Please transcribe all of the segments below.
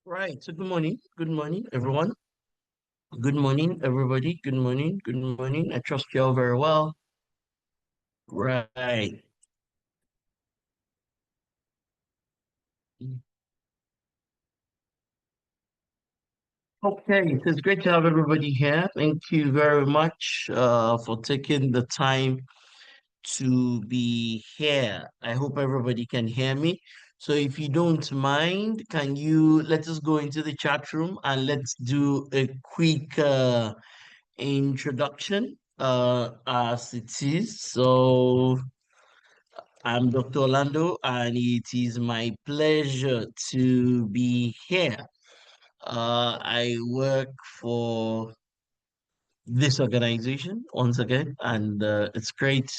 Right. So good morning, everyone. Good morning, everybody. Good morning, good morning. I trust you all very well. Right. Okay, it's great to have everybody here. Thank you very much for taking the time to be here. I hope everybody can hear me. So if you don't mind, can you let us go into the chat room and let's do a quick introduction as it is. So I'm Dr. Orlando, and it is my pleasure to be here. I work for this organization once again, and it's great.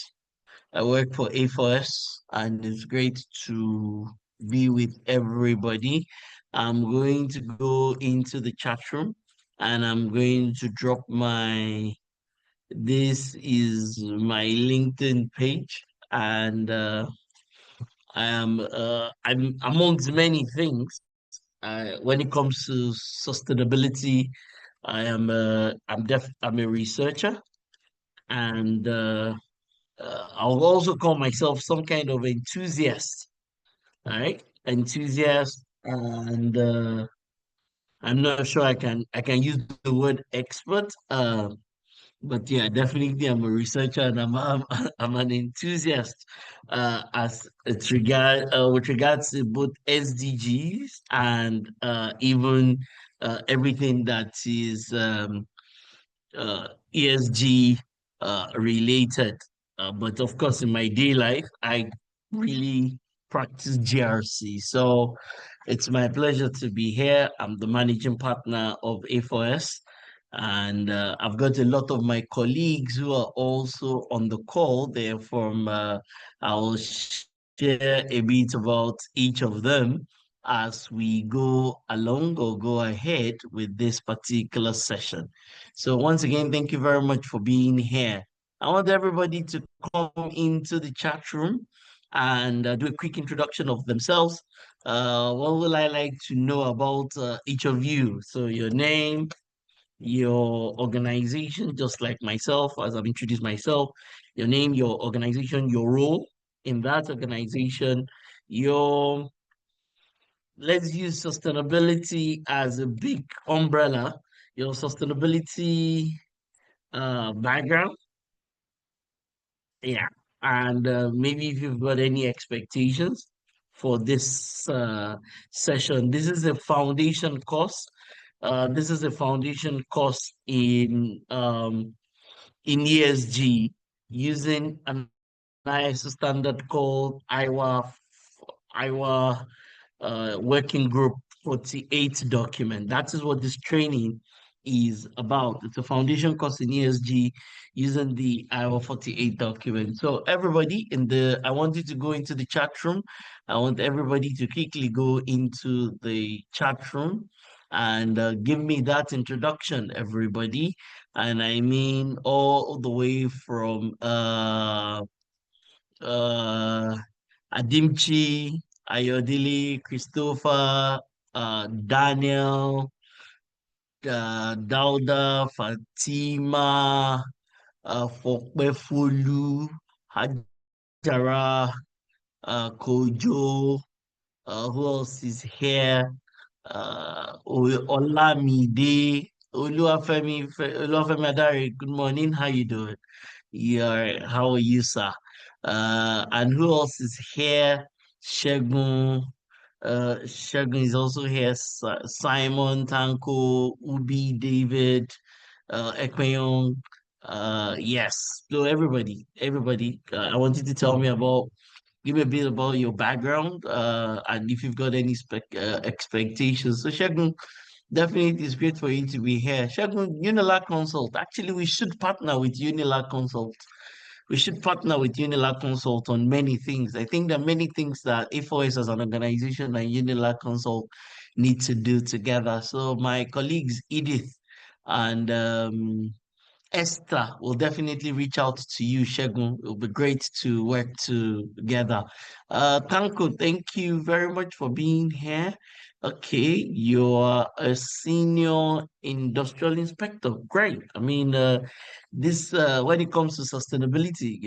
I work for A4S, and it's great to be with everybody. I'm going to go into the chat room, and I'm going to drop my. This is my LinkedIn page, and I'm amongst many things. When it comes to sustainability, I'm a researcher, and I'll also call myself some kind of enthusiast. All right, enthusiast, and I'm not sure I can use the word expert. But yeah, definitely I'm a researcher, and I'm I'm an enthusiast as it's with regards to both SDGs and even everything that is ESG related. But of course, in my day life, I really practice GRC. So it's my pleasure to be here. I'm the managing partner of A4S, and I've got a lot of my colleagues who are also on the call. They're from, I'll share a bit about each of them as we go along or go ahead with this particular session. So once again, thank you very much for being here. I want everybody to come into the chat room and do a quick introduction of themselves. What will I like to know about each of you? So your name, your organization, just like myself, as I've introduced myself, your name, your organization, your role in that organization, your let's use sustainability as a big umbrella, your sustainability background. Yeah. And maybe if you've got any expectations for this session, this is a foundation course. This is a foundation course in ESG using an ISO standard called IWA Working Group 48 document. That is what this training is about. It's a foundation course in ESG using the IWA 48 document. So everybody I want you to go into the chat room. I want everybody to quickly go into the chat room and give me that introduction, everybody. And I mean all the way from uh Adimchi, Ayodele, Christopher, Daniel, Dauda, Fatima, Fokpefolu, Hajara, Kojo, who else is here? Olamide, Oluwafemi Adare, good morning, how you doing? How are you, sir? And who else is here? Shegun. Shegun is also here. Simon, Tanko, Ubi, David, Ekpenyong. Yes. So everybody, I want you to give me a bit about your background, and if you've got any expectations. So Shegun, definitely, it's great for you to be here. Shegun, Unilag Consult. Actually, we should partner with Unilag Consult. We should partner with Unilag Consult on many things. I think there are many things that A4S as an organization and Unilag Consult need to do together. So my colleagues Edith and Esther will definitely reach out to you, Shegun. It will be great to work together. Tanko, thank you very much for being here. Okay, you're a senior industrial inspector. Great. I mean, this when it comes to sustainability,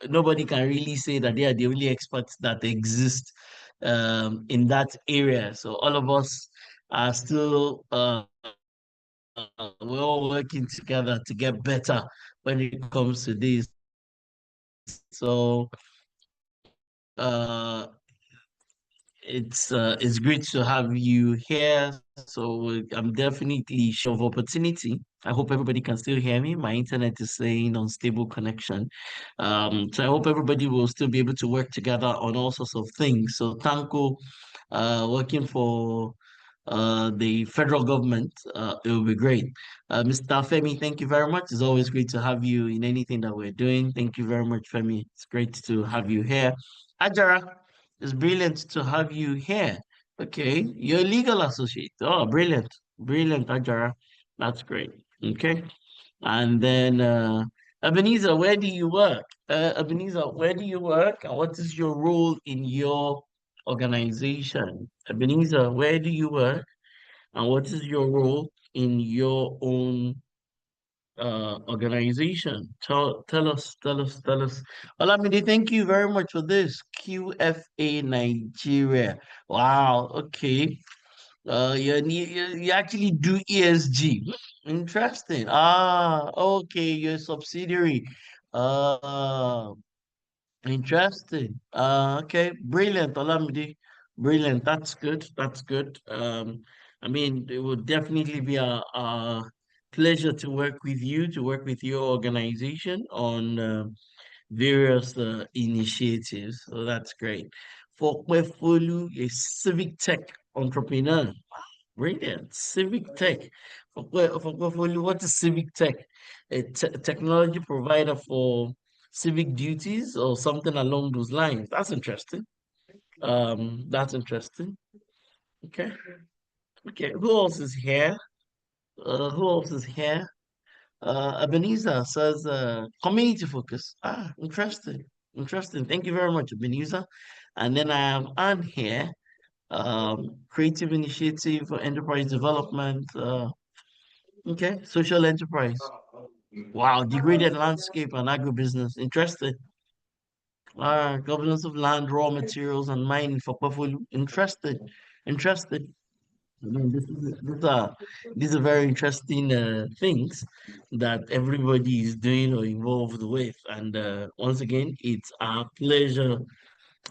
nobody can really say that they are the only experts that exist in that area. So all of us are still we're all working together to get better when it comes to this. So uh it's great to have you here. So I'm definitely sure of opportunity. I hope everybody can still hear me. My internet is saying unstable connection. So I hope everybody will still be able to work together on all sorts of things. So Tanko, working for the federal government, it will be great. Mr. Femi, thank you very much. It's always great to have you in anything that we're doing. Thank you very much, Femi. It's great to have you here. Ajara, it's brilliant to have you here. Okay, you're a legal associate. Oh, brilliant. Brilliant, Ajara. That's great. Okay. And then Ebenezer, where do you work? Ebenezer, where do you work and what is your role in your organization? Ebenezer, where do you work and what is your role in your own organization? Tell us. Olamide, thank you very much for this. QFA Nigeria. Wow, okay. You actually do ESG. Interesting. Okay, you're a subsidiary. Uh, Interesting. Okay, brilliant, Olamide. Brilliant. That's good. That's good. I mean, it would definitely be a pleasure to work with you, to work with your organization on various initiatives. So that's great. For Kwefolu, a civic tech entrepreneur. Brilliant. Civic tech. What is civic tech? A technology provider for civic duties or something along those lines. That's interesting. That's interesting. Okay. Okay. Who else is here? Who else is here? Ebenezer says community focus. Interesting. Interesting. Thank you very much, Ebenezer. And then I have Anne here. Creative initiative for enterprise development. Okay, social enterprise. Wow, degraded landscape and agribusiness. Interesting. Governance of land, raw materials, and mining for portfolio. Interesting. Interesting. I mean, these are very interesting things that everybody is doing or involved with. And once again, it's our pleasure.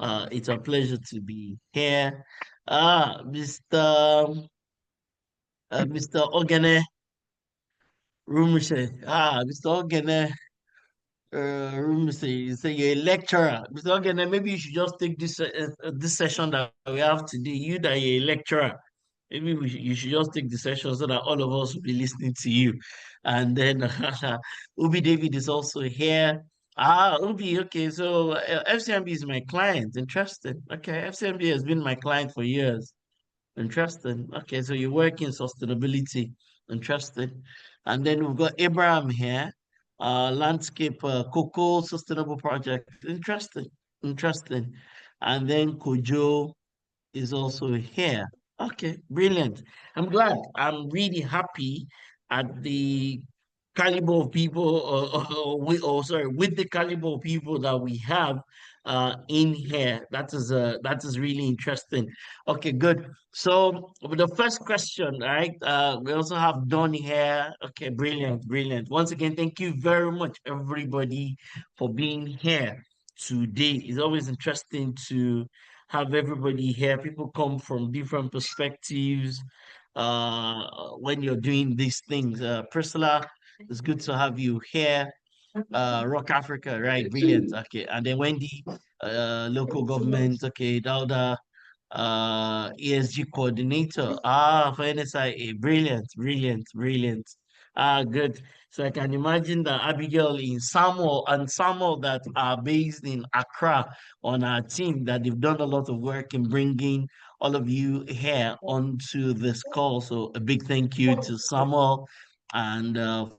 It's a pleasure to be here. Mr. Ogene Rumushe. Mr. Ogene. Say you're a lecturer. Mr. Okay, then maybe you should just take this session that we have today. You that you're a lecturer, maybe you should just take the session so that all of us will be listening to you. And then Ubi David is also here. Ubi, okay. So FCMB is my client. Interesting. Okay, FCMB has been my client for years. Interesting. Okay, so you work in sustainability. Interesting. And then we've got Abraham here, landscape cocoa sustainable project. Interesting. Interesting. And then Kojo is also here. Okay, brilliant. I'm glad. I'm really happy at the caliber of people, with the caliber of people that we have in here. That is really interesting. Okay, good. So the first question, right? We also have Don here. Okay, brilliant, brilliant. Once again, thank you very much, everybody, for being here today. It's always interesting to have everybody here. People come from different perspectives when you're doing these things. Priscilla, it's good to have you here. Rock Africa, right? Brilliant. Okay. And then Wendy, local government. Okay. Dauda, ESG coordinator. For NSIA. Brilliant, brilliant, brilliant. Good. So I can imagine that Abigail in Samuel and Samuel that are based in Accra on our team, that they've done a lot of work in bringing all of you here onto this call. So a big thank you to Samuel and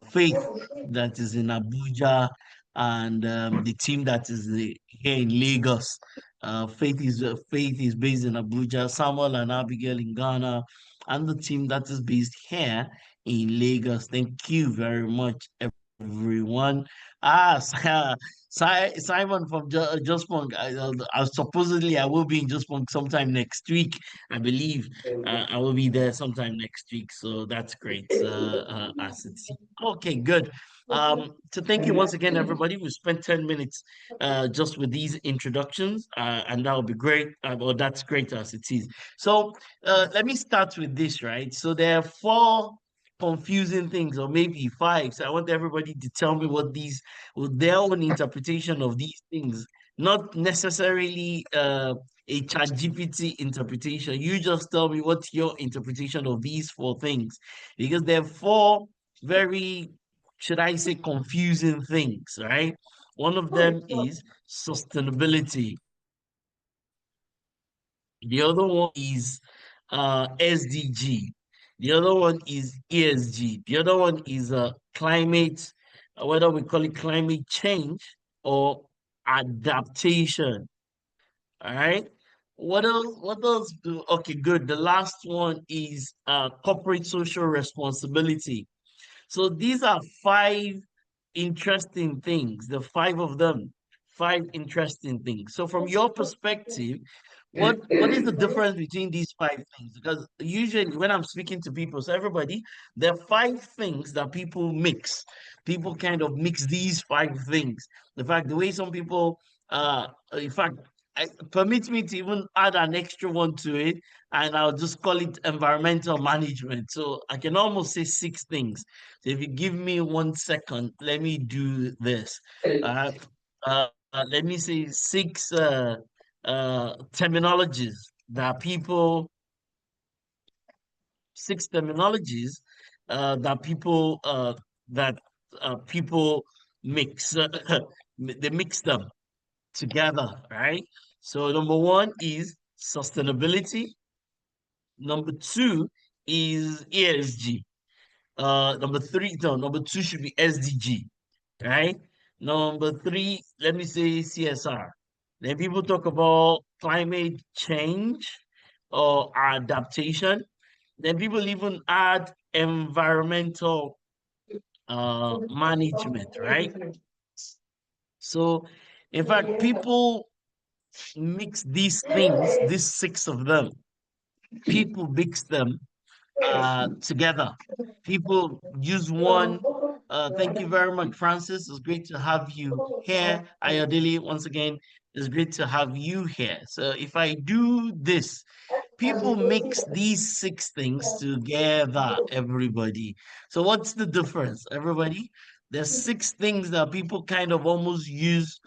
Faith that is in Abuja and the team that is here in Lagos. Faith is based in Abuja. Samuel and Abigail in Ghana, and the team that is based here in Lagos. Thank you very much, everyone. Simon from Just Punk. Supposedly I will be in Just Punk sometime next week. I believe I will be there sometime next week. So that's great. As it's okay, good. So thank you once again, everybody. We spent 10 minutes just with these introductions, and that will be great. Well, that's great as it is. So let me start with this, right? So there are four confusing things, or maybe five. So I want everybody to tell me what their own interpretation of these things, not necessarily a chat GPT interpretation. You just tell me what's your interpretation of these four things, because there are four very, should I say, confusing things, right? One of them is sustainability. The other one is SDG. The other one is ESG. The other one is climate, whether we call it climate change or adaptation. All right. What else? What else do? Okay, good. The last one is corporate social responsibility. So these are five interesting things, the five of them, five interesting things. So from your perspective, what is the difference between these five things? Because usually when I'm speaking to people, so everybody, there are five things that people mix. People kind of mix these five things. The fact, the way some people, in fact, permit me to even add an extra one to it, and I'll just call it environmental management. So I can almost say six things. So if you give me 1 second, let me do this. Uh, Let me say six terminologies that people, six terminologies that people mix. They mix them together, right? So number one is sustainability. Number two is ESG. Number three, no, number two should be SDG, right? Number three, let me say CSR. Then people talk about climate change or adaptation. Then people even add environmental management, right? So, in fact, people mix these things, these six of them, people mix them together. People use one. Thank you very much, Francis. It's great to have you here. Ayodele, once again, it's great to have you here. So if I do this, people mix these six things together, everybody. So what's the difference, everybody? There's six things that people kind of almost use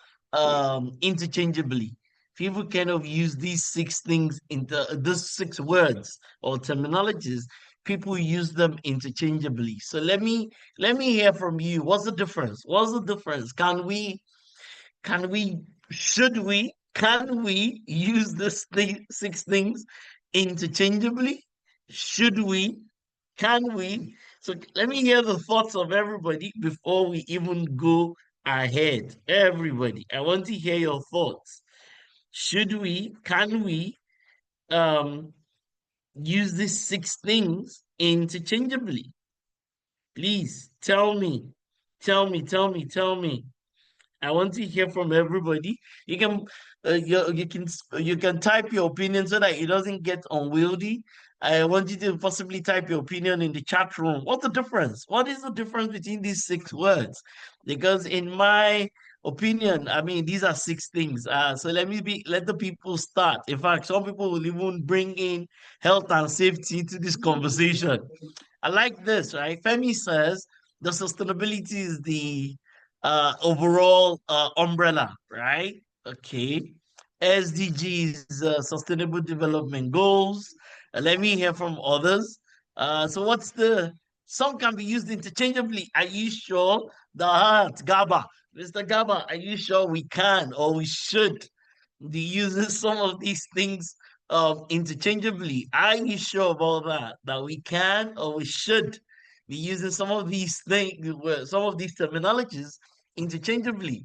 interchangeably. People kind of use these six things into these six words or terminologies. People use them interchangeably. So let me hear from you. What's the difference? What's the difference? Can we, should we, can we use this thing, six things interchangeably? Should we? Can we? So let me hear the thoughts of everybody before we even go ahead. Everybody, I want to hear your thoughts. Should we? Can we um use these six things interchangeably? Please tell me. Tell me, tell me, tell me. I want to hear from everybody. You can you can type your opinion so that it doesn't get unwieldy. I want you to possibly type your opinion in the chat room. What's the difference? What is the difference between these six words? Because in my opinion, I mean, these are six things. So let the people start. In fact, some people will even bring in health and safety to this conversation. I like this, right? Femi says the sustainability is the overall umbrella, right? Okay. SDGs, Sustainable Development Goals. Let me hear from others. So what's the, some can be used interchangeably. Are you sure? The heart, Gaba. Mr. Gaba, are you sure we can or we should be using some of these things interchangeably? Are you sure about that? That we can or we should be using some of these things, some of these terminologies interchangeably?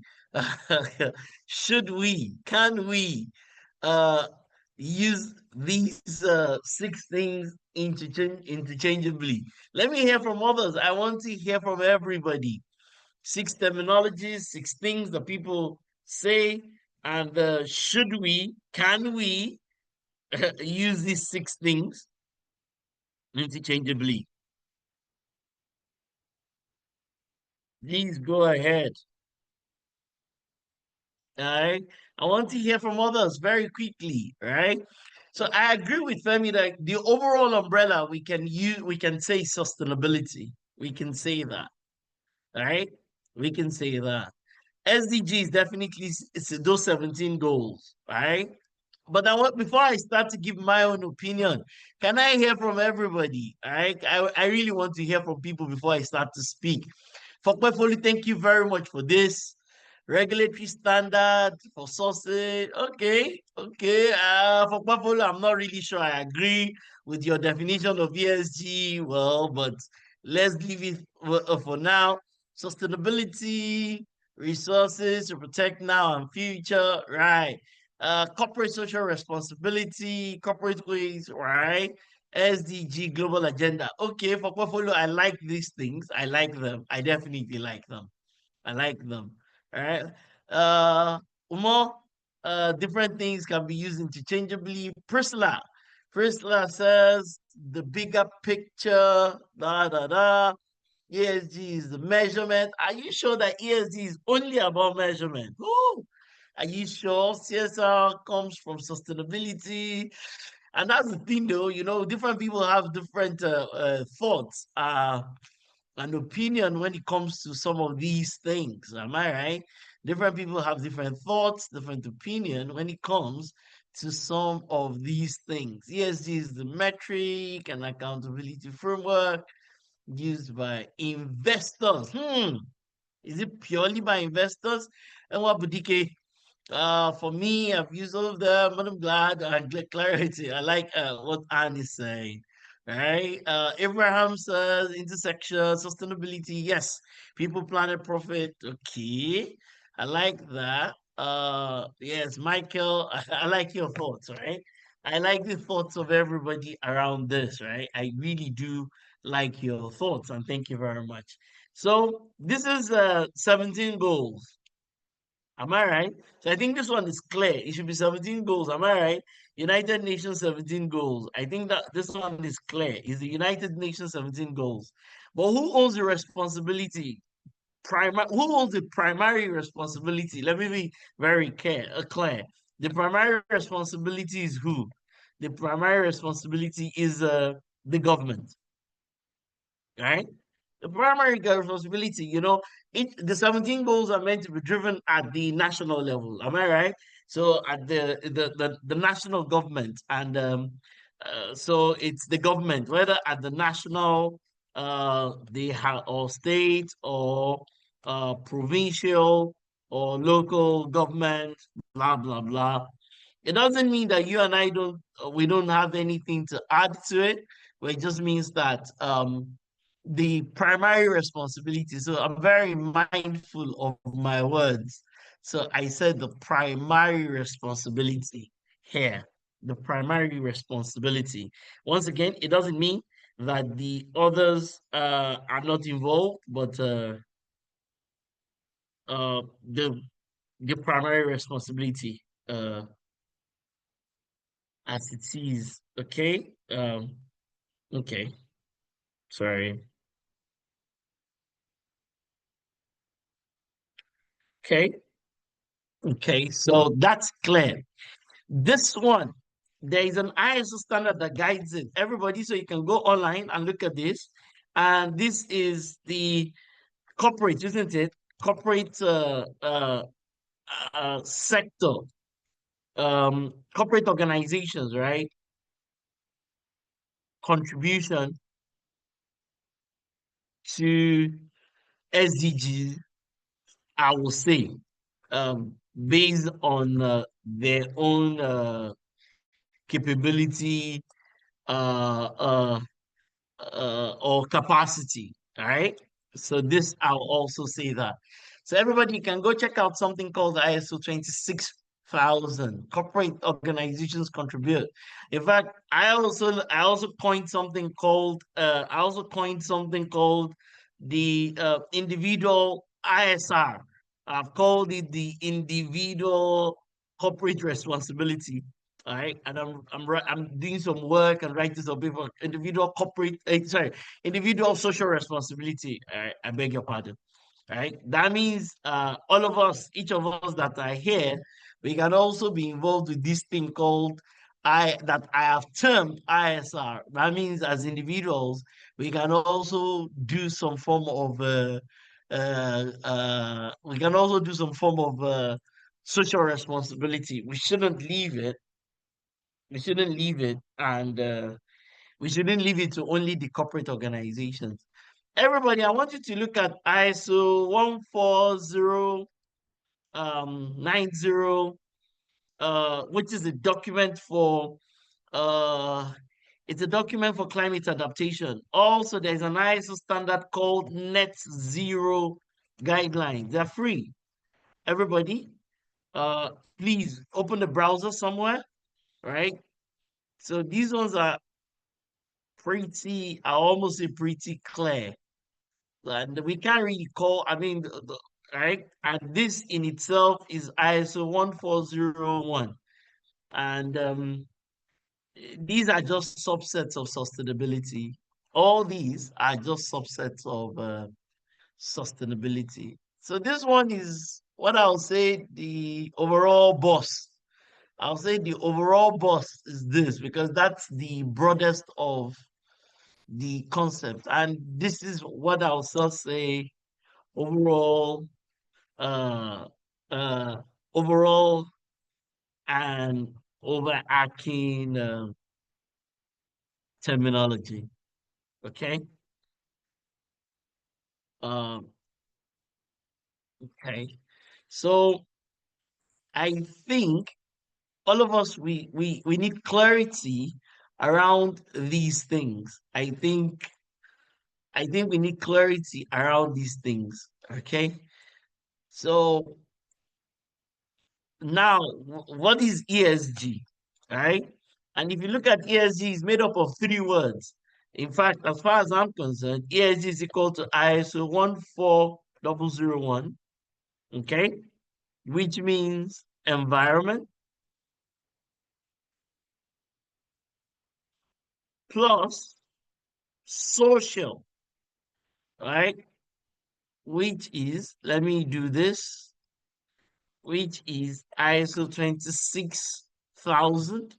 Should we? Can we? uh use these six things interchangeably? Let me hear from others. I want to hear from everybody. Six terminologies, six things that people say, and can we use these six things interchangeably? Please go ahead. All right. I want to hear from others very quickly. Right. So I agree with Femi that the overall umbrella we can say sustainability. We can say that. All right. We can say that. SDGs definitely it's those 17 goals, right? But before I start to give my own opinion, can I hear from everybody? All right. I really want to hear from people before I start to speak. Fokpefolu, thank you very much for this. Regulatory standard for sourcing. Okay, okay. Fokpefolu, I'm not really sure I agree with your definition of ESG. Well, but let's leave it for now. Sustainability, resources to protect now and future. Right. Corporate social responsibility, corporate ways, right? SDG global agenda. Okay, for portfolio, I like these things. I like them. I definitely like them. I like them. All right. Uh more different things can be used interchangeably. Priscilla says the bigger picture, ESG is the measurement. Are you sure that ESG is only about measurement? Ooh, are you sure CSR comes from sustainability? And that's the thing, though. Different people have different thoughts and opinion when it comes to some of these things. Am I right? Different people have different thoughts, different opinion when it comes to some of these things. ESG is the metric and accountability framework used by investors. Is it purely by investors? And what Budike? For me, I've used all of them, but I'm glad I get clarity. I like what Anne is saying. Right? Abraham says intersection, sustainability. Yes, people, planet, profit. Okay. I like that. Yes, Michael, I like your thoughts, right? I like the thoughts of everybody around this, right? I really do like your thoughts, and thank you very much. So this is 17 goals. Am I right? So I think this one is clear. It should be 17 goals. Am I right? United Nations 17 goals. I think that this one is clear. It's the United Nations 17 goals. But who owns the responsibility? Who owns the primary responsibility? Let me be very clear. The primary responsibility is who? The primary responsibility is the government, right? The primary responsibility, the 17 goals are meant to be driven at the national level. Am I right? So at the national government, and so it's the government, whether at the national, or state, or provincial, or local government, blah blah blah. It doesn't mean that you and I we don't have anything to add to it, but it just means that the primary responsibility. So I'm very mindful of my words. So I said the primary responsibility here, the primary responsibility. Once again, it doesn't mean that the others are not involved, but uh, the the primary responsibility as it is. Okay. Okay. Sorry. Okay. Okay. So that's clear. This one, there is an ISO standard that guides it. Everybody, so you can go online and look at this. And this is the corporate, isn't it? Corporate sector, corporate organizations, right? Contribution to SDGs, I will say, based on their own capability, uh, uh, or capacity. All right. So I'll also say that. So everybody can go check out something called ISO thousand corporate organizations contribute. In fact, I also coined something called the individual ISR. I've called it the individual corporate responsibility. All right, and I'm doing some work and writing some paper. Individual social responsibility. All right, I beg your pardon. Right? That means all of us, each of us that are here, we can also be involved with this thing called I have termed ISR. That means as individuals, we can also do some form of social responsibility. We shouldn't leave it. We shouldn't leave it, and we shouldn't leave it to only the corporate organizations. Everybody, I want you to look at ISO 140 90, which is a document for uh it's a document for climate adaptation. Also, there's an ISO standard called net zero guidelines. They're free. Everybody, uh please open the browser somewhere, right? So these ones are I almost say pretty clear. And we can't really call, I mean, right? And this in itself is ISO 14001. And these are just subsets of sustainability. All these are just subsets of sustainability. So this one is what I'll say the overall boss. I'll say the overall boss is this because that's the broadest of the concept. And this is what I'll still say overall uh uh overall and overarching terminology. Okay. Um, okay. So I think all of us we need clarity around these things. I think we need clarity around these things. Okay. So now, what is ESG? Right? And if you look at ESG, it's made up of three words. In fact, as far as I'm concerned, ESG is equal to ISO 14001, okay, which means environment plus social, right? Which is, let me do this, which is ISO 26000.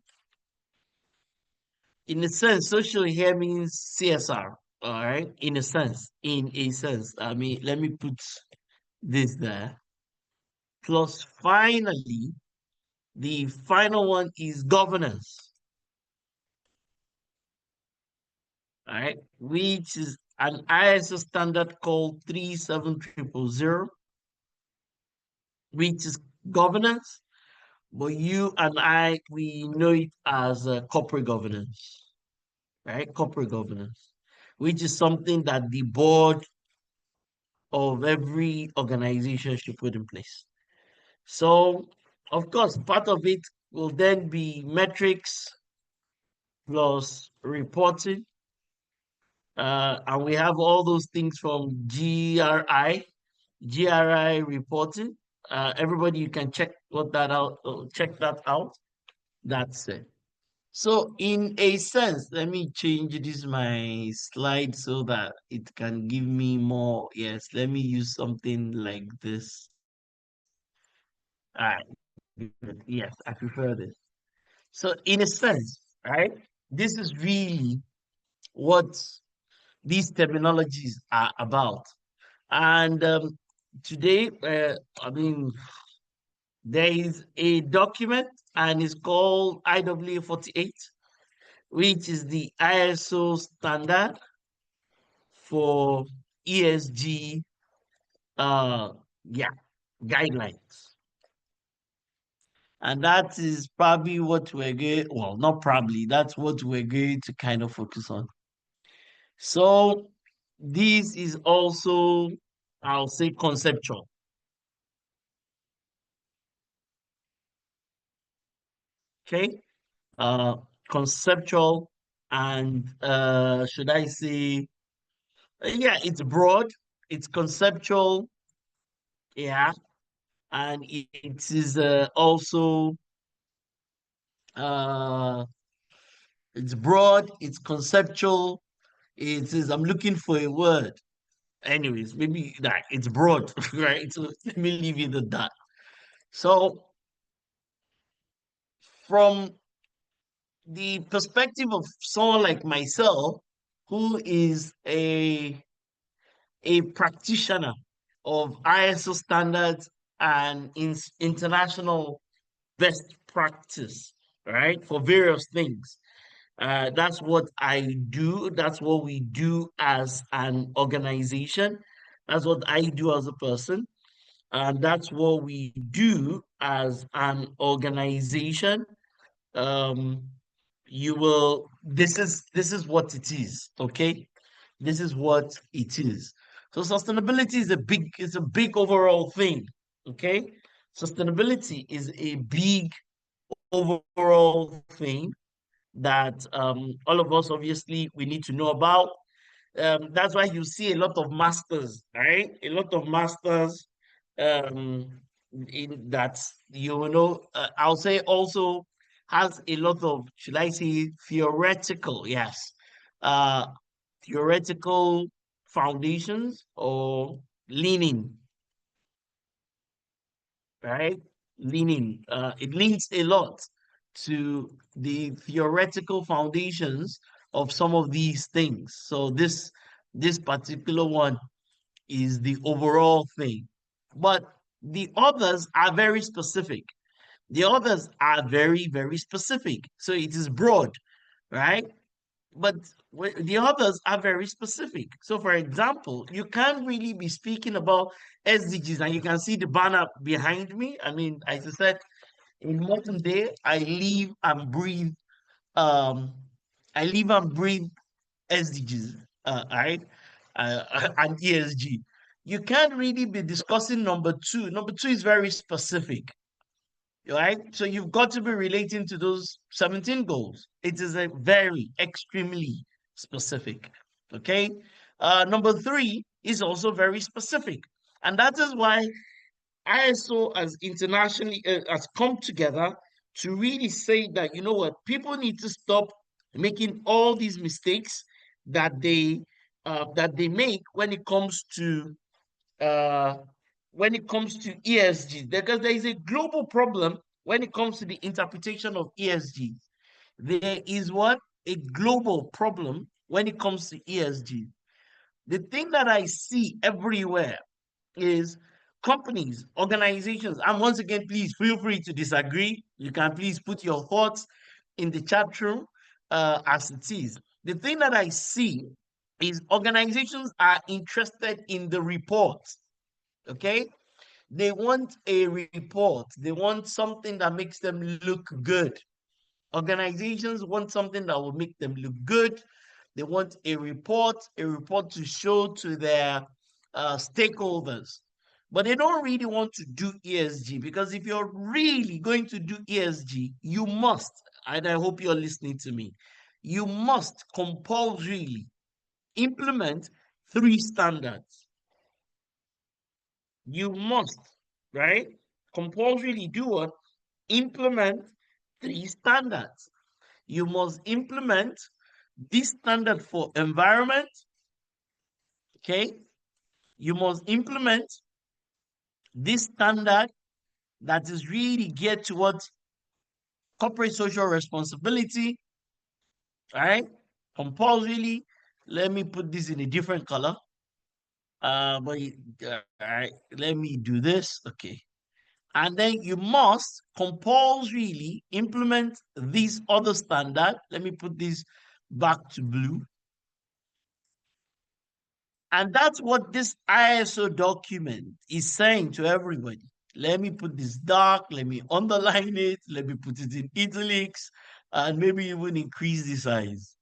In a sense, social here means CSR. All right. In a sense. I mean, let me put this there. Plus, finally, the final one is governance. All right. Which is an ISO standard called 37000, which is governance. But you and I, we know it as corporate governance, right? Corporate governance, which is something that the board of every organization should put in place. So, of course, part of it will then be metrics plus reporting. And we have all those things from GRI reporting. Everybody, you can check what that out. Check that out. That's it. So, in a sense, let me change this my slide so that it can give me more. Yes, let me use something like this. All right. Yes, I prefer this. So, in a sense, right, this is really what these terminologies are about. And today, I mean, there is a document and it's called IWA 48, which is the ISO standard for ESG, uh, yeah, guidelines. And that is probably what we're going, well, not probably, that's what we're going to kind of focus on. So this is also, I'll say, conceptual. Okay. Uh, Conceptual and should I say, yeah, it's broad, it's conceptual, yeah, and it is also uh, it's broad, it's conceptual. It is. I'm looking for a word. Anyways, maybe that it's broad, right? So let me leave it at that. So, from the perspective of someone like myself, who is a practitioner of ISO standards and international best practice, right, for various things. That's what I do. That's what we do as an organization. That's what I do as a person. And that's what we do as an organization. Um, this is what it is, okay? This is what it is. So sustainability is a big overall thing, okay? Sustainability is a big overall thing that all of us obviously we need to know about. That's why you see a lot of masters, right? A lot of masters um, in that, I'll say also has a lot of, should I say, theoretical, yes, uh, theoretical foundations or leaning, right? Leaning. It leans a lot to the theoretical foundations of some of these things. So this particular one is the overall thing. But the others are very specific. The others are very, very specific. So it is broad, right? But the others are very specific. So, for example, you can't really be speaking about SDGs, and you can see the banner behind me. I mean, as I said, in modern day, um, I live and breathe SDGs, right? And ESG. You can't really be discussing number two. Number two is very specific, right? So you've got to be relating to those 17 goals. It is a very extremely specific. Okay. Number three is also very specific. And that is why ISO has come together to really say that, you know what, people need to stop making all these mistakes that they make uh, when it comes to ESG, because there is a global problem when it comes to the interpretation of ESG. There is what a global problem when it comes to ESG. The thing that I see everywhere is companies, organizations, and once again, please feel free to disagree. You can please put your thoughts in the chat room as it is. The thing that I see is organizations are interested in the report. Okay, they want a report. They want something that makes them look good. Organizations want something that will make them look good. They want a report to show to their stakeholders. But they don't really want to do ESG, because if you're really going to do ESG, you must, and I hope you're listening to me, you must compulsorily implement three standards. You must, right? Compulsorily do what? Implement three standards. You must implement this standard for environment, okay? You must implement this standard that is really geared towards corporate social responsibility, all right? Compulsorily, let me put this in a different color. All right, let me do this. Okay. And then you must compulsorily implement this other standard. Let me put this back to blue. And that's what this ISO document is saying to everybody. Let me put this dark, let me underline it, let me put it in italics, and maybe even increase the size.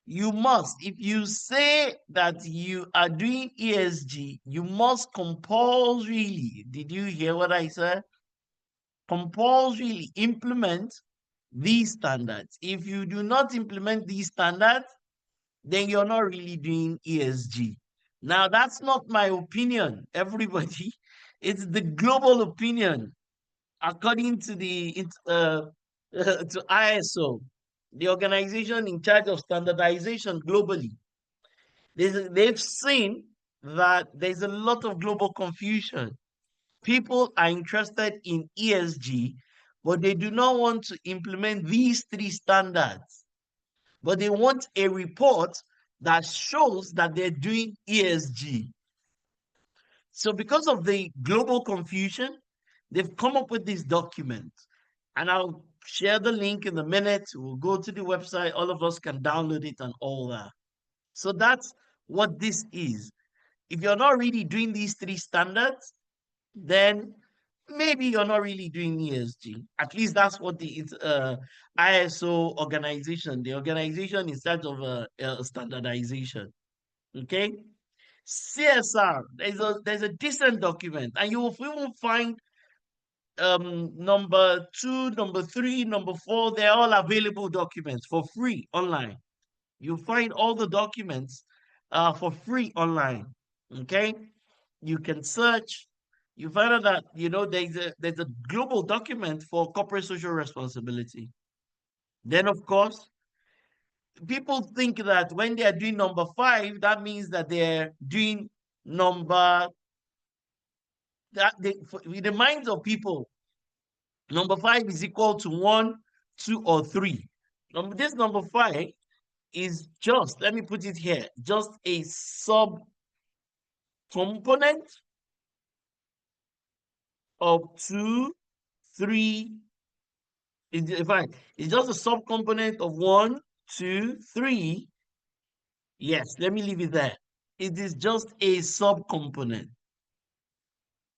You must, if you say that you are doing ESG, you must compulsorily, did you hear what I said? compulsorily implement these standards. If you do not implement these standards, then you're not really doing ESG. Now, that's not my opinion, everybody. It's the global opinion, according to the to ISO, the organization in charge of standardization globally. They've seen that there's a lot of global confusion. People are interested in ESG, but they do not want to implement these three standards. But they want a report that shows that they're doing ESG. So because of the global confusion, they've come up with this document. And I'll share the link in a minute. We'll go to the website. All of us can download it and all that. So that's what this is. If you're not really doing these three standards, then maybe you're not really doing ESG. At least that's what the ISO organization, the organization in charge of standardization. Okay. CSR, there's a decent document, and you will even find number 2, number 3, number 4, they're all available documents for free online. You find all the documents for free online. Okay, you can search. You find out that there's a global document for corporate social responsibility. Then, of course, people think that when they are doing number 5, that means that they're doing number that they, in the minds of people, number 5 is equal to 1, 2, or 3. This number 5 is just, let me put it here, just a sub component of 2, 3. In fact, it's just a subcomponent of 1, 2, 3. Yes, let me leave it there. It is just a subcomponent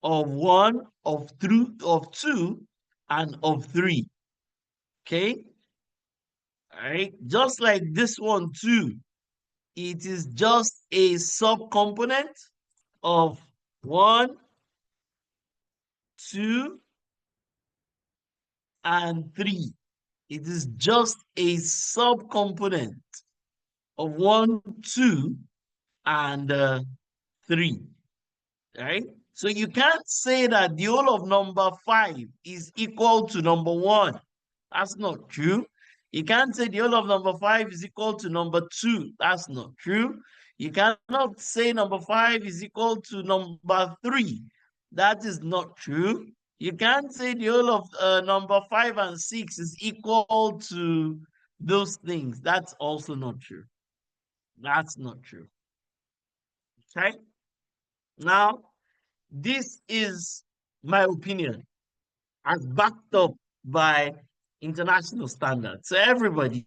of 1, of 2, and of 3. Okay? All right. Just like this one too. It is just a subcomponent of 1, 2, and 3. It is just a subcomponent of 1, 2, and 3. Right? So you can't say that the whole of number 5 is equal to number 1. That's not true. You can't say the whole of number 5 is equal to number 2. That's not true. You cannot say number 5 is equal to number 3. That is not true. You can't say the whole of number 5 and 6 is equal to those things. That's also not true. That's not true. Okay? Now, this is my opinion as backed up by international standards. So everybody,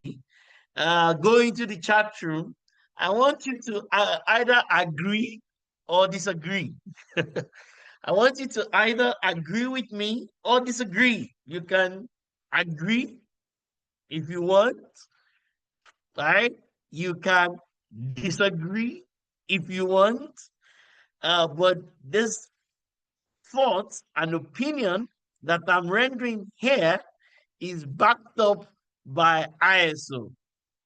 go into the chat room. I want you to either agree or disagree. I want you to either agree with me or disagree. You can agree if you want, right? You can disagree if you want. But this thought and opinion that I'm rendering here is backed up by ISO,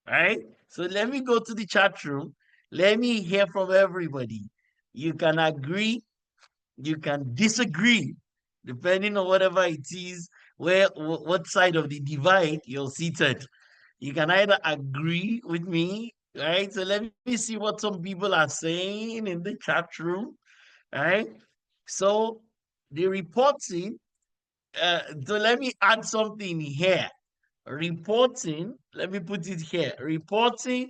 right? So let me go to the chat room. Let me hear from everybody. You can agree, you can disagree, depending on whatever it is, what side of the divide you're seated. You can either agree with me, right? So let me see what some people are saying in the chat room, right? So the reporting, so let me add something here. Reporting, let me put it here. Reporting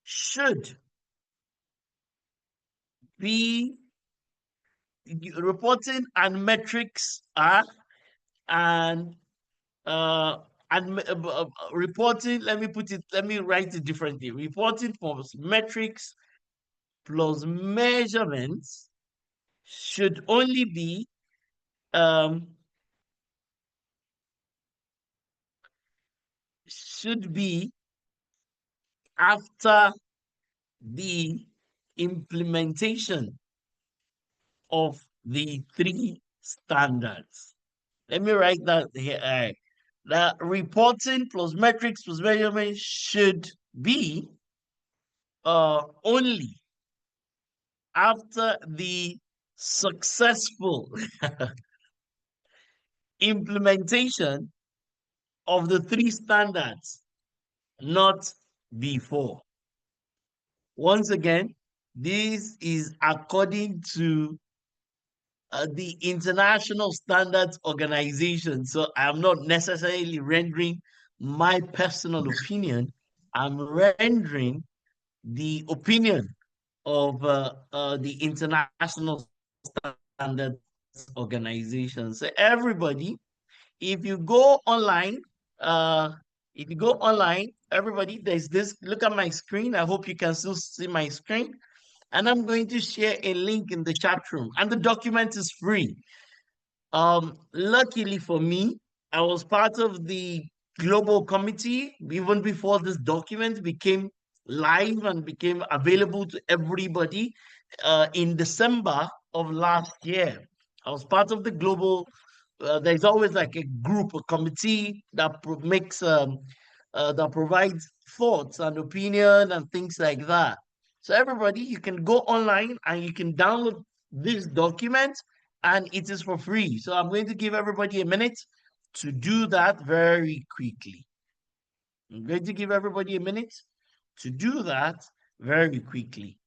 should be reporting and metrics are and reporting, let me write it differently. Reporting plus metrics plus measurements should only be after the implementation of the 3 standards. Let me write that here. All right. That reporting plus metrics plus measurement should be only after the successful implementation of the three standards, not before. Once again, this is according to the International Standards Organization. So I'm not necessarily rendering my personal opinion. I'm rendering the opinion of the International Standards Organization. So everybody, if you go online, uh, everybody, there's this. Look at my screen. I hope you can still see my screen. And I'm going to share a link in the chat room. And the document is free. Luckily for me, I was part of the global committee even before this document became live and became available to everybody in December of last year. I was part of the global. There's always like a group, a committee that makes that provides thoughts and opinion and things like that. So everybody, you can go online and you can download this document and it is for free. So I'm going to give everybody a minute to do that very quickly. I'm going to give everybody a minute to do that very quickly.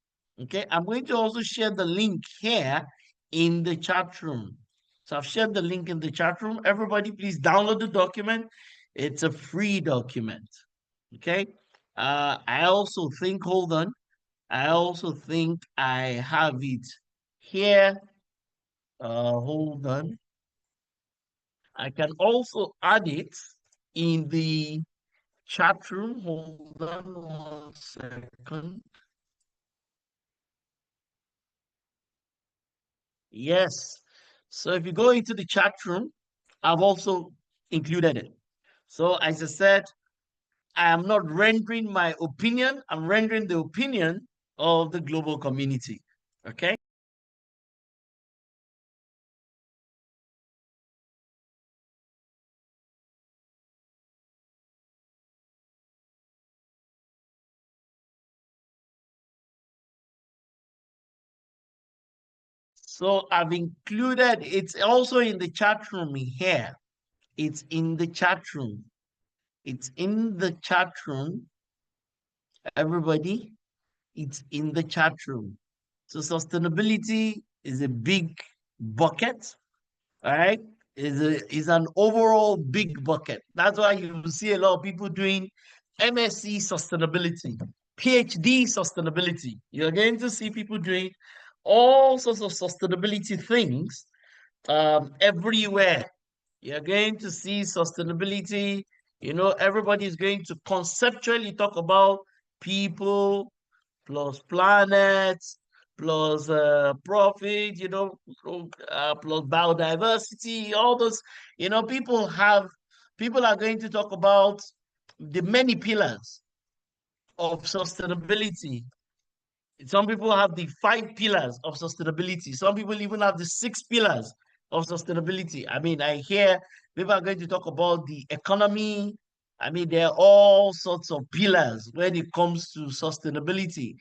Okay, I'm going to also share the link here in the chat room. So I've shared the link in the chat room. Everybody, please download the document. It's a free document. Okay. I also think, hold on. I also think I have it here. Hold on. I can also add it in the chat room. Hold on 1 second. Yes. So if you go into the chat room, I've also included it. So as I said, I am not rendering my opinion. I'm rendering the opinion of the global community. Okay. So I've included, it's also in the chat room here. It's in the chat room. It's in the chat room. Everybody, it's in the chat room. So sustainability is a big bucket, all right? Is an overall big bucket. That's why you see a lot of people doing MSc sustainability, PhD sustainability. You're going to see people doing all sorts of sustainability things everywhere. You're going to see sustainability. You know, everybody's going to conceptually talk about people plus planet plus profit, plus biodiversity, all those, people are going to talk about the many pillars of sustainability. Some people have the 5 pillars of sustainability. Some people even have the 6 pillars of sustainability. I mean, I hear people are going to talk about the economy. I mean, there are all sorts of pillars when it comes to sustainability,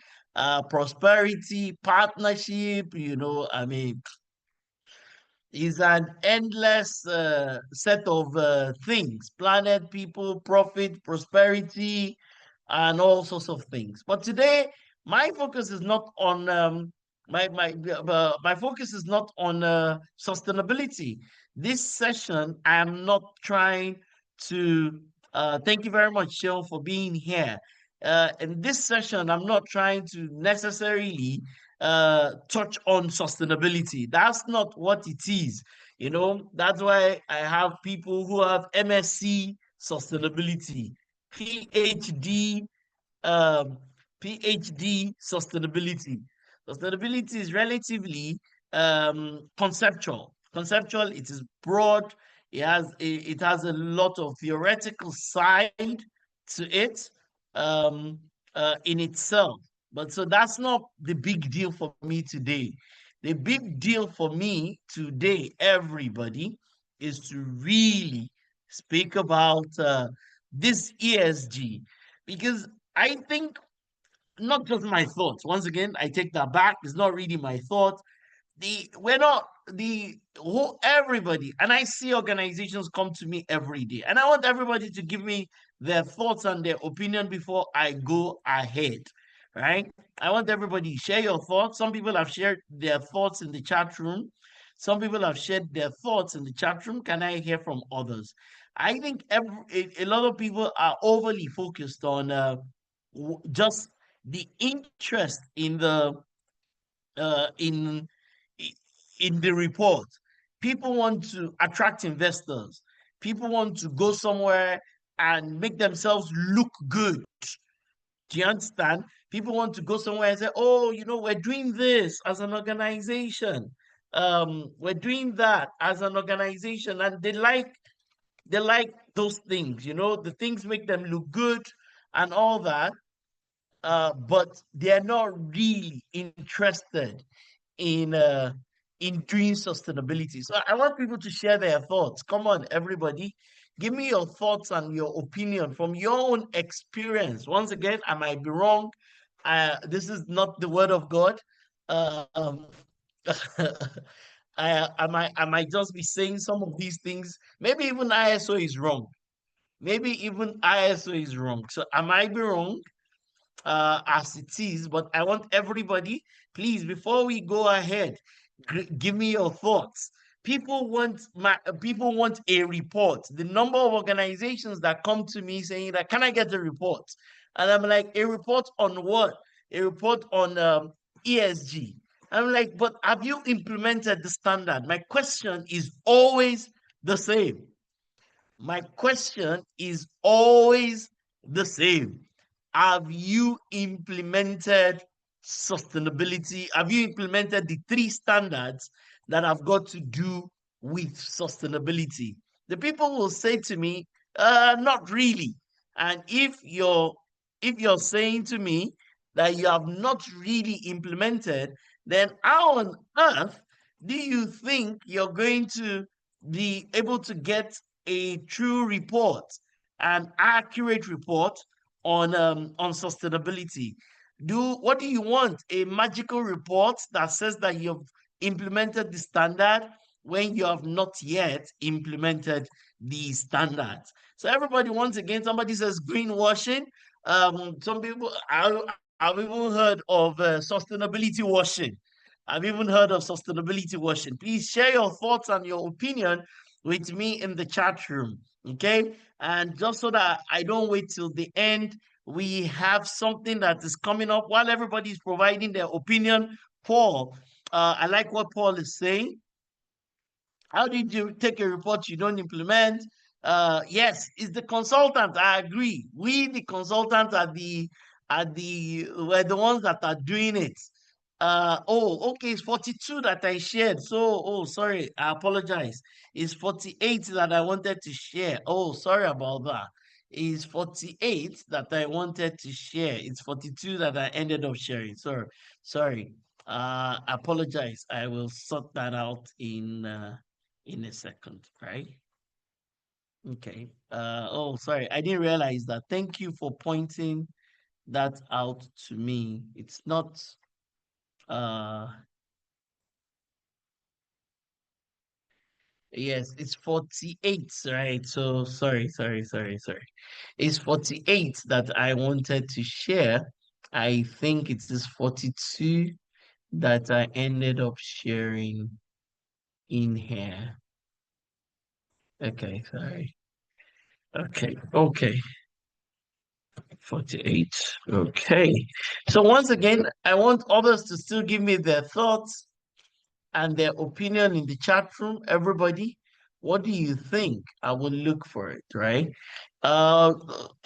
prosperity, partnership, I mean, is an endless set of things: planet, people, profit, prosperity, and all sorts of things. But today, my focus is not on my focus is not on sustainability. This session, I am not trying to. Thank you very much, Shell, for being here. In this session, I'm not trying to necessarily touch on sustainability. That's not what it is. That's why I have people who have MSc sustainability, PhD, um, PhD sustainability. Sustainability is relatively conceptual. Conceptual, it is broad. It has a lot of theoretical side to it um, in itself. But so that's not the big deal for me today. The big deal for me today, everybody, is to really speak about this ESG, because I think not just my thoughts. Once again, I take that back. It's not really my thoughts. We're not the whole everybody, and I see organizations come to me every day, and I want everybody to give me their thoughts and their opinion before I go ahead. Right? I want everybody to share your thoughts. Some people have shared their thoughts in the chat room. Some people have shared their thoughts in the chat room. Can I hear from others? I think a lot of people are overly focused on just the interest in the uh, in in the report. People want to attract investors. People want to go somewhere and make themselves look good. Do you understand? People want to go somewhere and say, "Oh, we're doing this as an organization. We're doing that as an organization," and they like those things. The things make them look good and all that. But they're not really interested in uh in doing sustainability. So I want people to share their thoughts. Come on, everybody. Give me your thoughts and your opinion from your own experience. Once again, I might be wrong. This is not the word of God. Um, I might just be saying some of these things. Maybe even ISO is wrong. Maybe even ISO is wrong. So I might be wrong as it is, but I want everybody, please, before we go ahead, give me your thoughts. People want a report. The number of organizations that come to me saying that, can I get a report? And I'm like, a report on what? A report on ESG. I'm like, but have you implemented the standard? My question is always the same. My question is always the same. Have you implemented sustainability? Have you implemented the three standards that have got to do with sustainability? The people will say to me, not really. And if you're saying to me that you have not really implemented, then how on earth do you think you're going to be able to get a true report, an accurate report on sustainability? What do you want? A magical report that says that you've implemented the standard when you have not yet implemented the standards? So everybody, once again, somebody says greenwashing. Some people, I've even heard of sustainability washing. I've even heard of sustainability washing. Please share your thoughts and your opinion with me in the chat room. Okay. And just so that I don't wait till the end, we have something that is coming up while everybody is providing their opinion. Paul, I like what Paul is saying. How did you take a report you don't implement? Yes, it's the consultant. I agree. We, the consultants, we're the ones that are doing it. Oh, okay, it's 42 that I shared. So, oh, sorry, I apologize. It's 48 that I wanted to share. Oh, sorry about that. It's 48 that I wanted to share. It's 42 that I ended up sharing. Sorry. Apologize. I will sort that out in a second, right? Okay. Oh, sorry. I didn't realize that. Thank you for pointing that out to me. It's not uh yes, it's 48, right? So sorry. It's 48 that I wanted to share. I think it is 42 that I ended up sharing in here. Okay, sorry. Okay. 48. Okay. So once again, I want others to still give me their thoughts and their opinion in the chat room. Everybody, what do you think? I will look for it, right? Uh,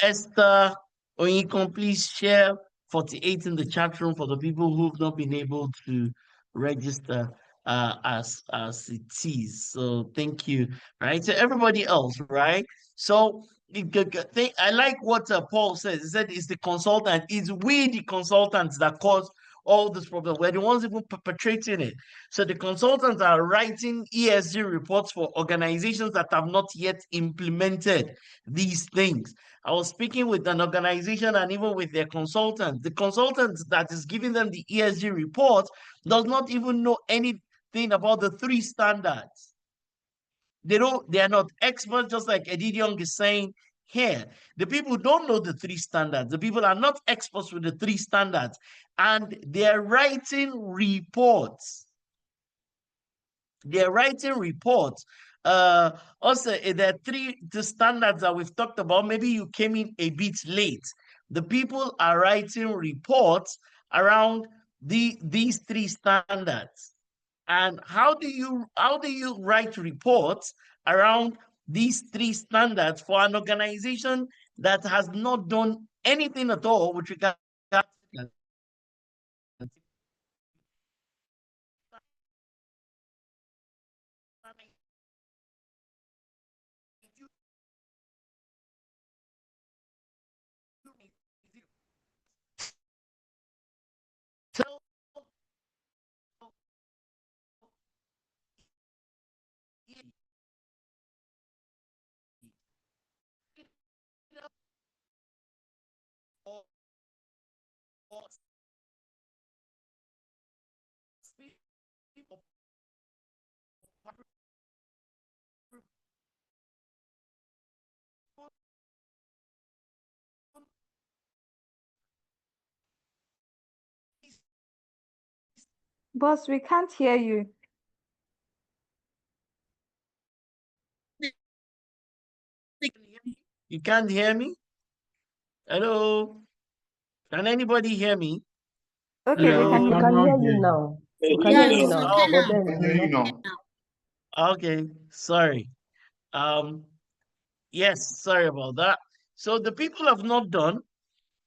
Esther, when you can please share 48 in the chat room for the people who've not been able to register as it is. So thank you, right? So everybody else, right? So I like what Paul says. He said it's the consultant, it's we the consultants that cause all this problem. We're the ones even perpetrating it. So the consultants are writing ESG reports for organizations that have not yet implemented these things. I was speaking with an organization and even with their consultants. The consultant that is giving them the ESG report does not even know anything about the 3 standards. They are not experts, just like Edidion is saying here. The people don't know the 3 standards. The people are not experts with the 3 standards, and they're writing reports. They're writing reports. Also, there are the standards that we've talked about. Maybe you came in a bit late. The people are writing reports around these 3 standards. And how do you write reports around these 3 standards for an organization that has not done anything at all with regard to tell Boss, we can't hear you. You can't hear me? Hello? Can anybody hear me? Okay, we can Hello? hear can you. hear you now. We can hear you now. Oh, But then, you know. okay, sorry. Yes, sorry about that. So the people have not done,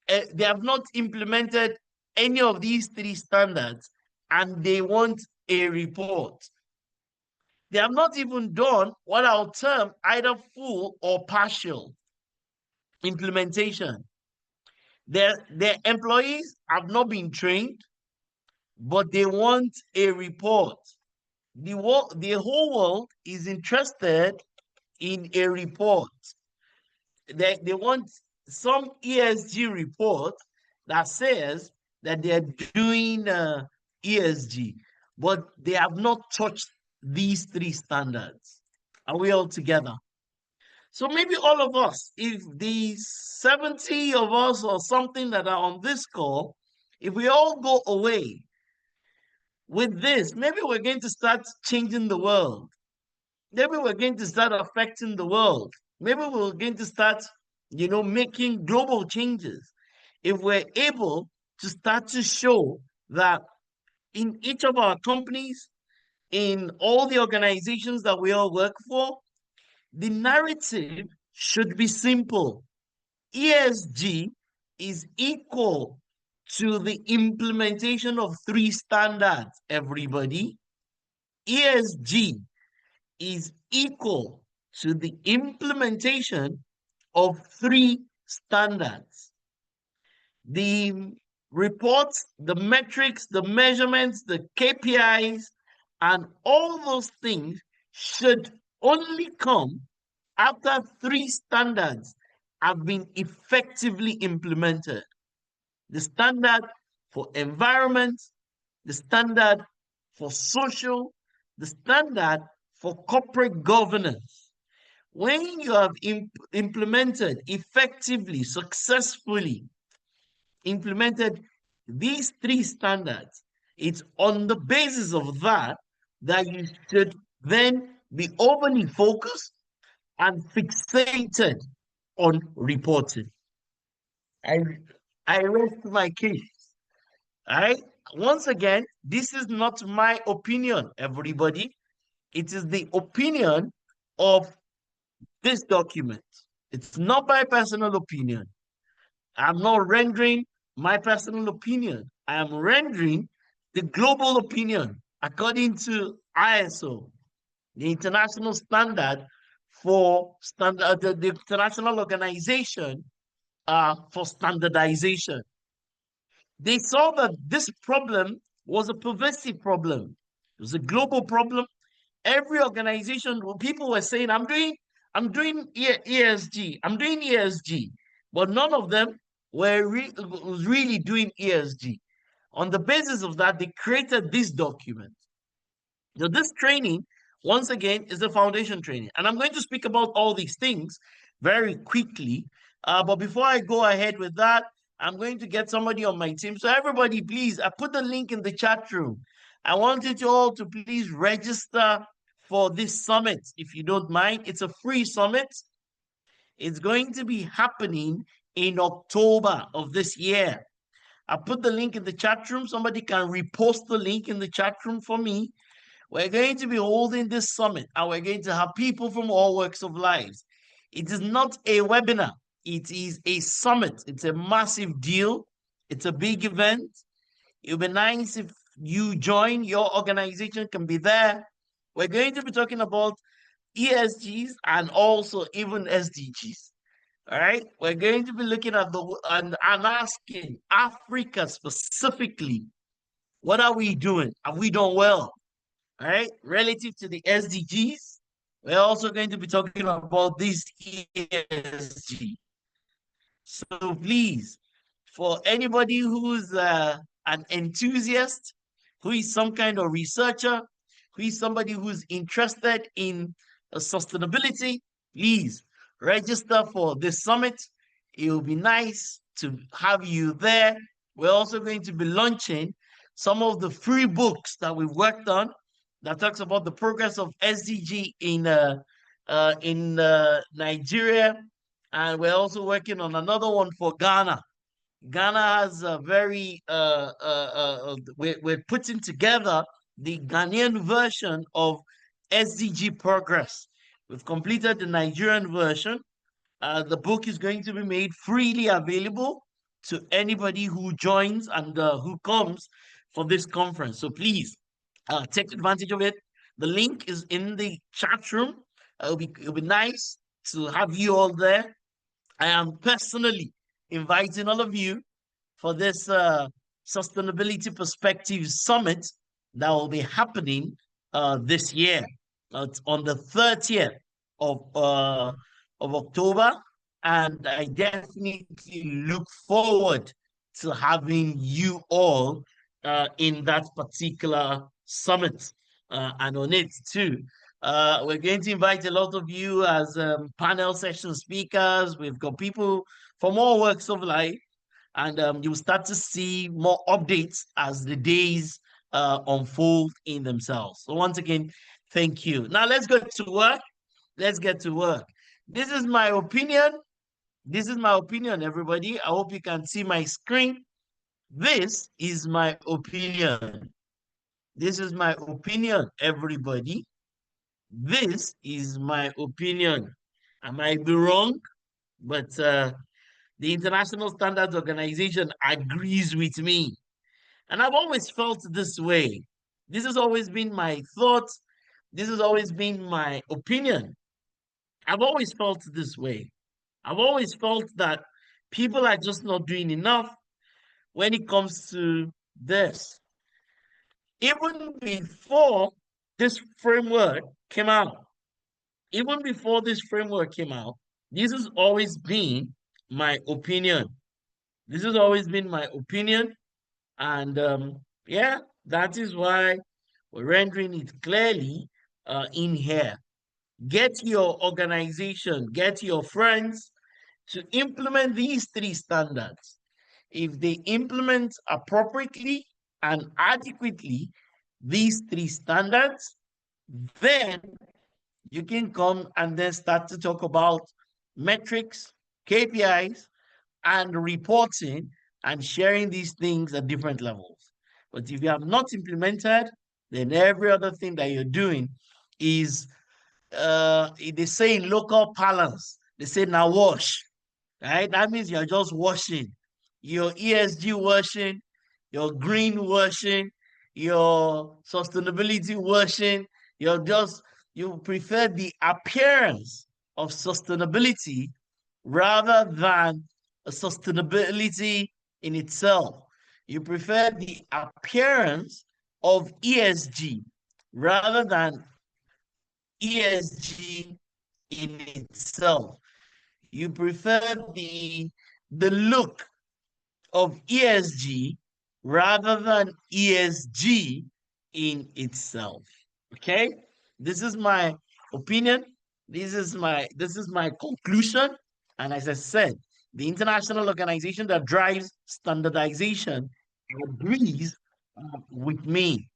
they have not implemented any of these 3 standards, and they want a report. They have not even done what I'll term either full or partial implementation. Their employees have not been trained, but they want a report. The whole world is interested in a report. They want some ESG report that says that they're doing ESG, but they have not touched these 3 standards. Are we all together? So maybe all of us, if the 70 of us or something that are on this call, if we all go away with this, maybe we're going to start changing the world. Maybe we're going to start affecting the world. Maybe we're going to start, making global changes. If we're able to start to show that in each of our companies, in all the organizations that we all work for, the narrative should be simple. ESG is equal to the implementation of 3 standards, everybody. ESG is equal to the implementation of 3 standards. The reports, the metrics, the measurements, the KPIs, and all those things should only come after 3 standards have been effectively implemented. The standard for environment, the standard for social, the standard for corporate governance. When you have implemented effectively, successfully implemented these 3 standards, it's on the basis of that that you should then be overly focused and fixated on reporting. I rest my case. All right. Once again, this is not my opinion, everybody. It is the opinion of this document. It's not my personal opinion. I'm not rendering my personal opinion. I am rendering the global opinion according to ISO, the international standard for the international organization for standardization. They saw that this problem was a pervasive problem. It was a global problem. Every organization, people were saying, I'm doing ESG, I'm doing ESG, but none of them was really doing ESG. On the basis of that, they created this document. Now, this training, once again, is the foundation training. And I'm going to speak about all these things very quickly. But before I go ahead with that, I'm going to get somebody on my team. So everybody, please, I put the link in the chat room. I wanted you all to please register for this summit, if you don't mind. It's a free summit. It's going to be happening in October of this year. I put the link in the chat room. Somebody can repost the link in the chat room for me. We're going to be holding this summit and we're going to have people from all walks of lives. It is not a webinar. It is a summit. It's a massive deal. It's a big event. It would be nice if you join, your organization can be there. We're going to be talking about ESGs and also even SDGs. All right. We're going to be looking at and asking Africa specifically, what are we doing? Have we done well? All right, relative to the SDGs, we're also going to be talking about this ESG. So please, for anybody who's an enthusiast, who is some kind of researcher, who is somebody who's interested in sustainability, please register for this summit. It will be nice to have you there. We're also going to be launching some of the free books that we've worked on that talks about the progress of SDG in Nigeria, and we're also working on another one for Ghana. Ghana has a very we're putting together the Ghanaian version of SDG progress. We've completed the Nigerian version. The book is going to be made freely available to anybody who joins and who comes for this conference. So please take advantage of it. The link is in the chat room. It'll be nice to have you all there. I am personally inviting all of you for this Sustainability Perspective Summit that will be happening this year. It's on the 30th of October, and I definitely look forward to having you all in that particular summit and on it too. We're going to invite a lot of you as panel session speakers. We've got people from all walks of life, and you'll start to see more updates as the days unfold in themselves. So once again, thank you. Now let's go to work. Let's get to work. This is my opinion. This is my opinion, everybody. I hope you can see my screen. This is my opinion. This is my opinion, everybody. This is my opinion. I might be wrong, but the International Standards Organization agrees with me. And I've always felt this way. This has always been my thought. This has always been my opinion. I've always felt this way. I've always felt that people are just not doing enough when it comes to this. Even before this framework came out, this has always been my opinion. This has always been my opinion. And yeah, that is why we're rendering it clearly in here. Get your organization, get your friends to implement these three standards. If they implement appropriately and adequately these three standards, then you can come and then start to talk about metrics, KPIs, and reporting and sharing these things at different levels. But if you have not implemented, then every other thing that you're doing is, they say in local parlance, they say now wash, right? That means you're just washing. Your ESG washing, your green washing, your sustainability washing, you prefer the appearance of sustainability rather than a sustainability in itself. You prefer the appearance of ESG rather than ESG in itself. You prefer the look of ESG rather than ESG in itself. Okay? This is my opinion. This is my conclusion. And as I said, the international organization that drives standardization agrees with me.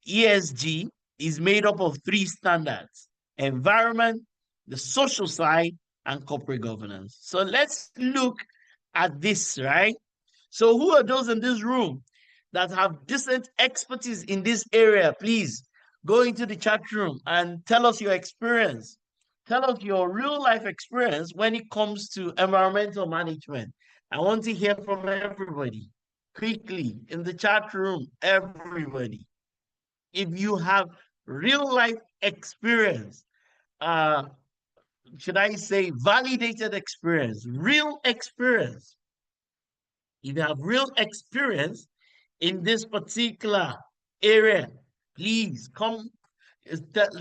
ESG is made up of three standards: environment, the social side, and corporate governance. So let's look at this, right? So, who are those in this room that have decent expertise in this area? Please go into the chat room and tell us your experience. Tell us your real life experience when it comes to environmental management. I want to hear from everybody quickly in the chat room. Everybody, if you have real life experience, uh, should I say validated experience, real experience, if you have real experience in this particular area, please come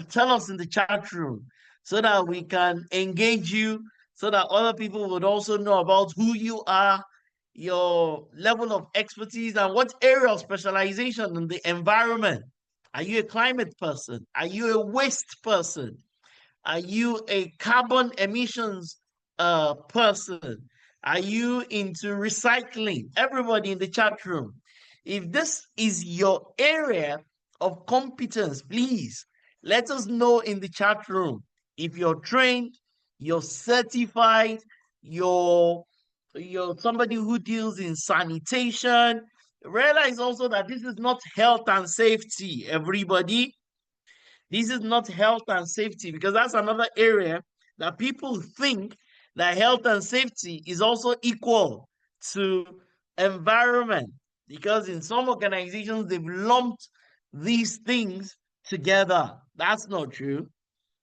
tell us in the chat room so that we can engage you, so that other people would also know about who you are, your level of expertise, and what area of specialization in the environment. Are you a climate person? Are you a waste person? Are you a carbon emissions person? Are you into recycling? Everybody in the chat room, if this is your area of competence, please let us know in the chat room. If you're trained, you're certified, you're somebody who deals in sanitation. Realize also that this is not health and safety, everybody. This is not health and safety, because that's another area that people think that health and safety is also equal to environment, because in some organizations they've lumped these things together. That's not true.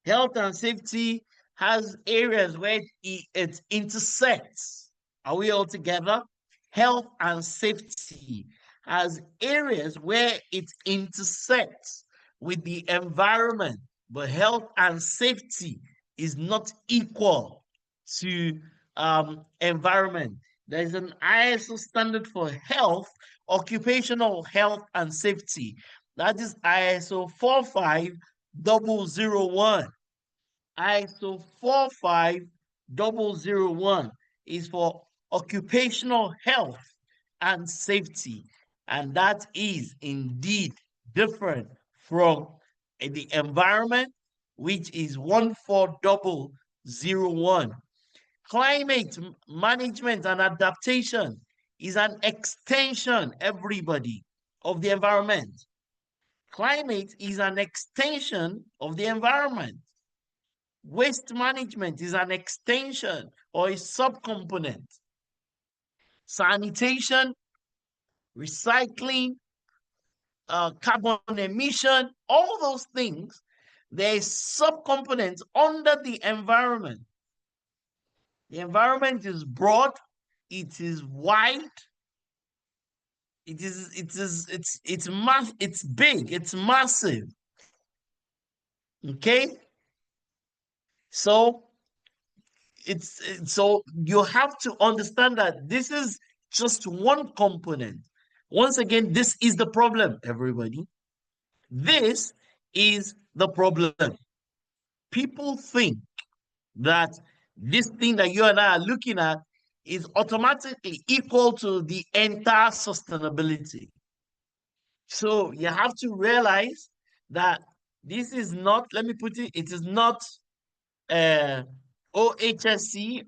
Health and safety has areas where it intersects. Are we all together? Health and safety has areas where it intersects with the environment, but health and safety is not equal to environment. There's an ISO standard for health, occupational health and safety. That is ISO 45001. ISO 45001 is for occupational health and safety, and that is indeed different from the environment, which is 14001. Climate management and adaptation is an extension, everybody, of the environment. Climate is an extension of the environment. Waste management is an extension or a subcomponent. Sanitation, recycling, carbon emission, all those things, they're subcomponents under the environment. The environment is broad, it is wide, it's big, it's massive. Okay? So so you have to understand that this is just one component. Once again, this is the problem, everybody. This is the problem. People think that this thing that you and I are looking at is automatically equal to the entire sustainability. So you have to realize that this is not, let me put it, it is not OHSC,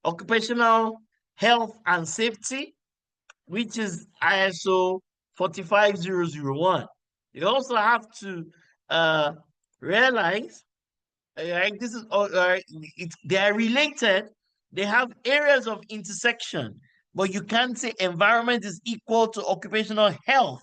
occupational health and safety, which is ISO 45001. You also have to realize, this is they are related. They have areas of intersection, but you can't say environment is equal to occupational health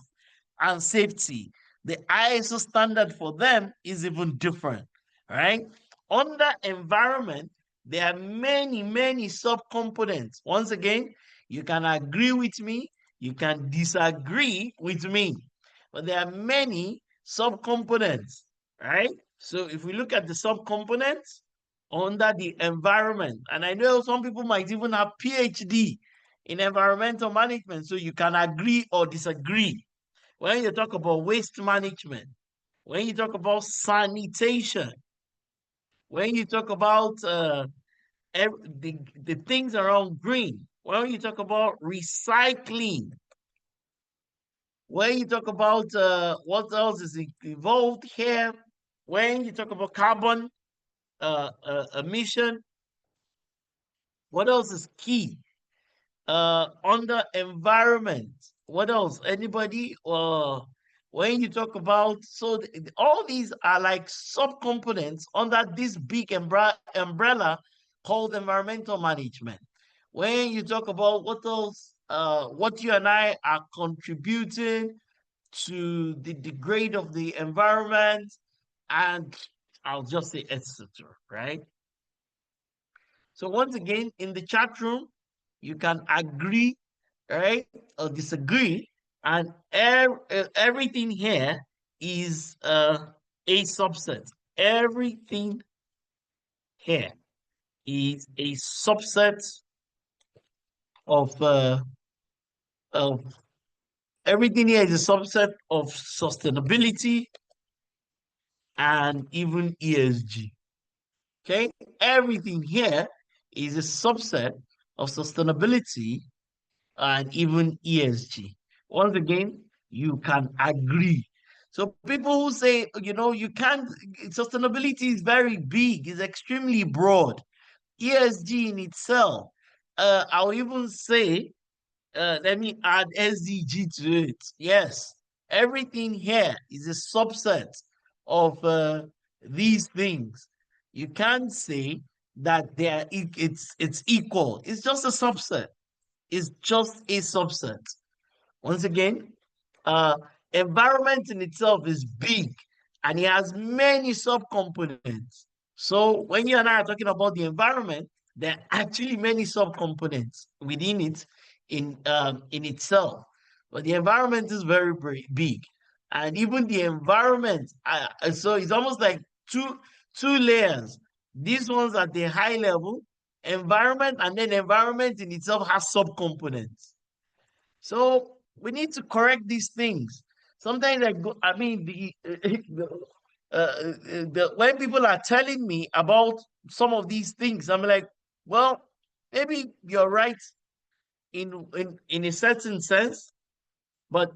and safety. The ISO standard for them is even different, right? Under environment, there are many subcomponents. Once again, you can agree with me, You can disagree with me, but there are many subcomponents, right? So if we look at the subcomponents under the environment, and I know some people might even have PhD in environmental management, so you can agree or disagree. When you talk about waste management, when you talk about sanitation, when you talk about the things around green, when you talk about recycling, when you talk about what else is involved here, when you talk about carbon emission, what else is key? Under environment, what else? Anybody? When you talk about, so all these are like subcomponents under this big umbrella called environmental management. When you talk about what else, what you and I are contributing to the degrade of the environment, and I'll just say etc. Right? So once again, in the chat room, you can agree, right, or disagree, and everything here is a subset. Everything here is a subset of of everything here is a subset of sustainability and even ESG. Okay, everything here is a subset of sustainability and even ESG. Once again, you can agree. So people who say, you can't, sustainability is very big, it's extremely broad. ESG in itself, I'll even say, let me add SDG to it. Yes, everything here is a subset of these things. You can't say that it's equal. It's just a subset. It's just a subset. Once again, uh, environment in itself is big and it has many subcomponents. So when you and I are talking about the environment, there are actually many subcomponents within it in itself. But the environment is very, very big. And even the environment, so it's almost like two layers. These ones at the high level, environment, and then environment in itself has subcomponents. So we need to correct these things. Sometimes I mean, when people are telling me about some of these things, I'm like, well, maybe you're right in a certain sense, but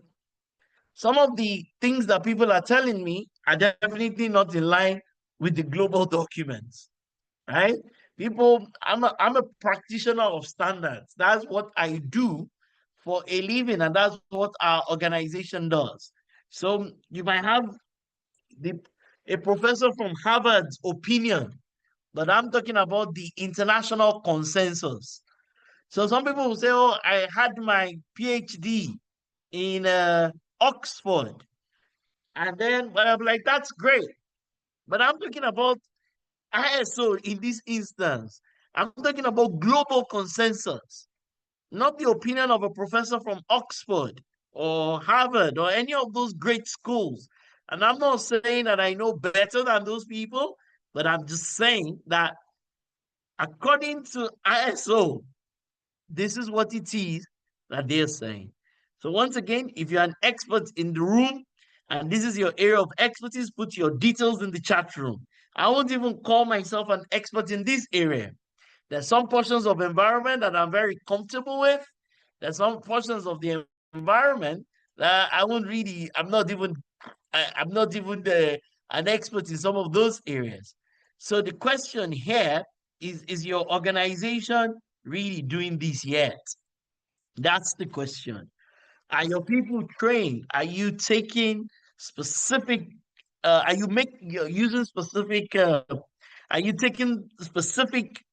some of the things that people are telling me are definitely not in line with the global documents, right? I'm a practitioner of standards. That's what I do for a living, and that's what our organization does. So you might have the a professor from Harvard's opinion, but I'm talking about the international consensus. So some people will say, "Oh, I had my PhD in Oxford," and then, but I'm like, "That's great," but I'm talking about ISO in this instance. I'm talking about global consensus, not the opinion of a professor from Oxford or Harvard or any of those great schools. And I'm not saying that I know better than those people, but I'm just saying that according to ISO, this is what it is that they're saying. So once again, if you're an expert in the room and this is your area of expertise, put your details in the chat room. I won't even call myself an expert in this area. There's some portions of environment that I'm very comfortable with. There's some portions of the environment that I won't really, I'm not even an expert in some of those areas. So the question here is your organization really doing this yet? That's the question. Are your people trained? Are you taking specific, are you using specific, are you taking specific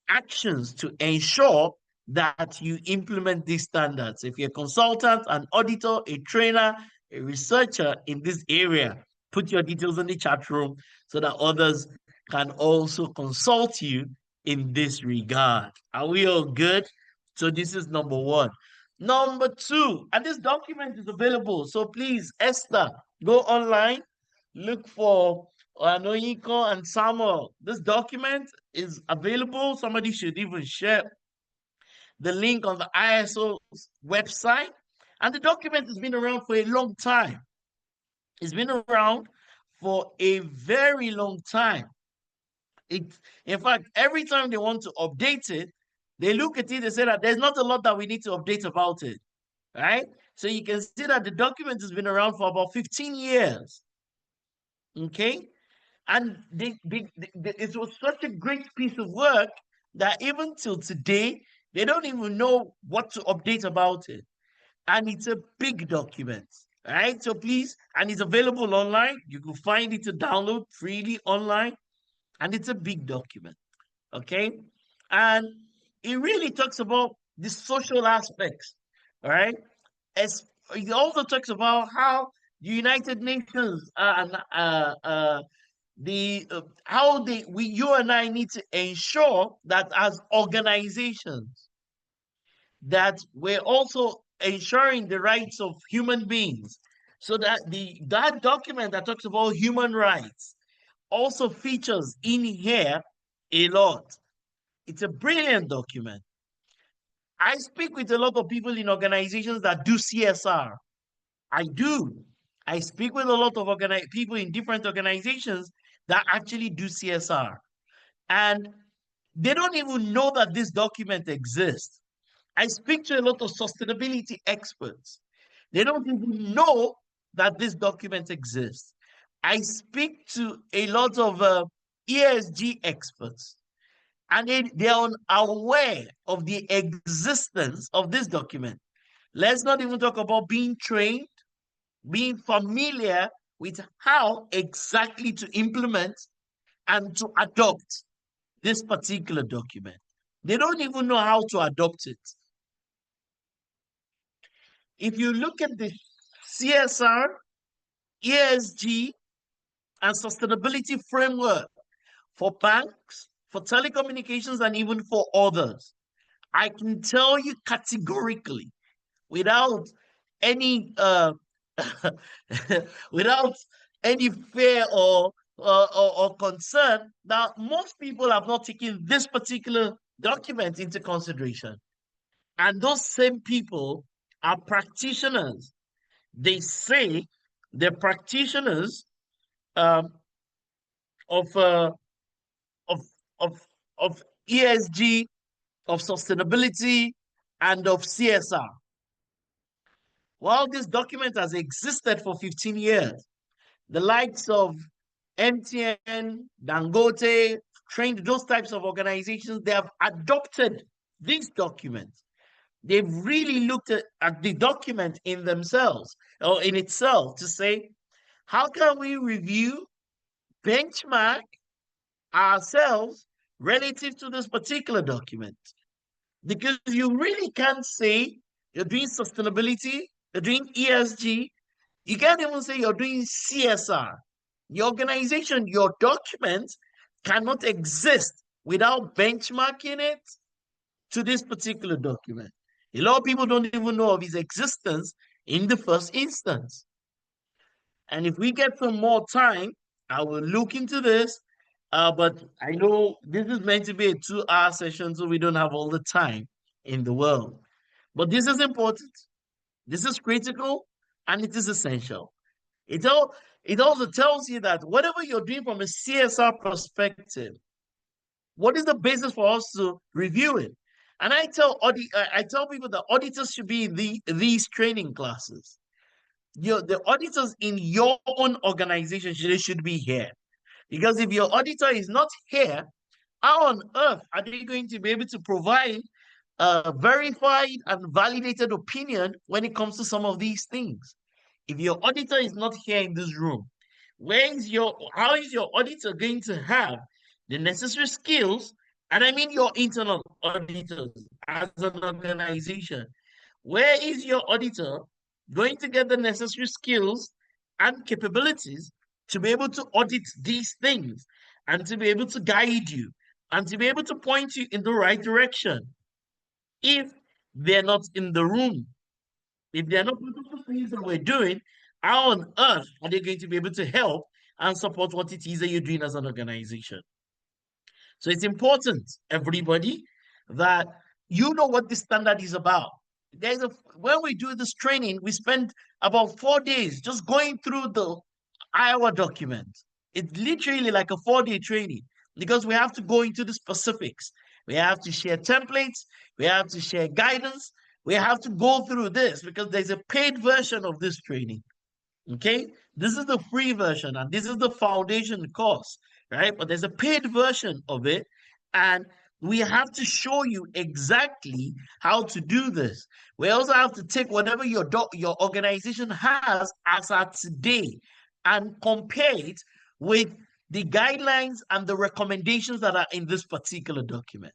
actions to ensure that you implement these standards? If you're a consultant, an auditor, a trainer, a researcher in this area, put your details in the chat room so that others can also consult you in this regard. Are we all good? So this is number one. Number two, and this document is available. So please, Esther, go online, look for Anoyiko and Samuel. This document is available. Somebody should even share the link on the ISO website. And the document has been around for a long time. It's been around for a very long time. In fact, every time they want to update it, they look at it and say that there's not a lot that we need to update about it, right? So you can see that the document has been around for about 15 years, okay? And it was such a great piece of work that even till today, they don't even know what to update about it. And it's a big document, right? So please, and it's available online. You can find it to download freely online, and it's a big document, okay? And it really talks about the social aspects, all right? As it also talks about how the United Nations how you and I need to ensure that as organizations that we're also ensuring the rights of human beings, so that that document that talks about human rights also features in here a lot. It's a brilliant document. I speak with a lot of people in organizations that do CSR. I do. I speak with a lot of people in different organizations that actually do CSR. And they don't even know that this document exists. I speak to a lot of sustainability experts. They don't even know that this document exists. I speak to a lot of ESG experts, and they are unaware of the existence of this document. Let's not even talk about being trained, being familiar with how exactly to implement and to adopt this particular document. They don't even know how to adopt it. If you look at the CSR, ESG, and sustainability framework for banks, for telecommunications, and even for others, I can tell you categorically, without any without any fear or concern, that most people have not taken this particular document into consideration. And those same people are practitioners. They say they're practitioners um, of, uh, of, of, of ESG, of sustainability, and of CSR. While this document has existed for 15 years, the likes of MTN, Dangote, trained those types of organizations, they have adopted these documents. They've really looked at the document in themselves or in itself to say, how can we review, benchmark ourselves relative to this particular document? Because you really can't say you're doing sustainability, you're doing ESG, you can't even say you're doing CSR. Your organization, your document cannot exist without benchmarking it to this particular document. A lot of people don't even know of its existence in the first instance. And if we get some more time, I will look into this. But I know this is meant to be a 2-hour session, so we don't have all the time in the world. But this is important. This is critical, and it is essential. It also tells you that whatever you're doing from a CSR perspective, what is the basis for us to review it? And I tell people that auditors should be in these training classes. The auditors in your own organization should be here. Because if your auditor is not here, how on earth are they going to be able to provide a verified and validated opinion when it comes to some of these things? If your auditor is not here in this room, how is your auditor going to have the necessary skills? And I mean your internal auditors as an organization. Where is your auditor going to get the necessary skills and capabilities to be able to audit these things and to be able to guide you and to be able to point you in the right direction? If they're not in the room. If they're not part of the things that we're doing, how on earth are they going to be able to help and support what it is that you're doing as an organization? So it's important, everybody, that you know what this standard is about. When we do this training, we spend about 4 days just going through the Iowa document. It's literally like a 4-day training because we have to go into the specifics. We have to share templates. We have to share guidance. We have to go through this because there's a paid version of this training. Okay, this is the free version and this is the foundation course, right? But there's a paid version of it, and we have to show you exactly how to do this. We also have to take whatever your organization has as at today and compare it with the guidelines and the recommendations that are in this particular document.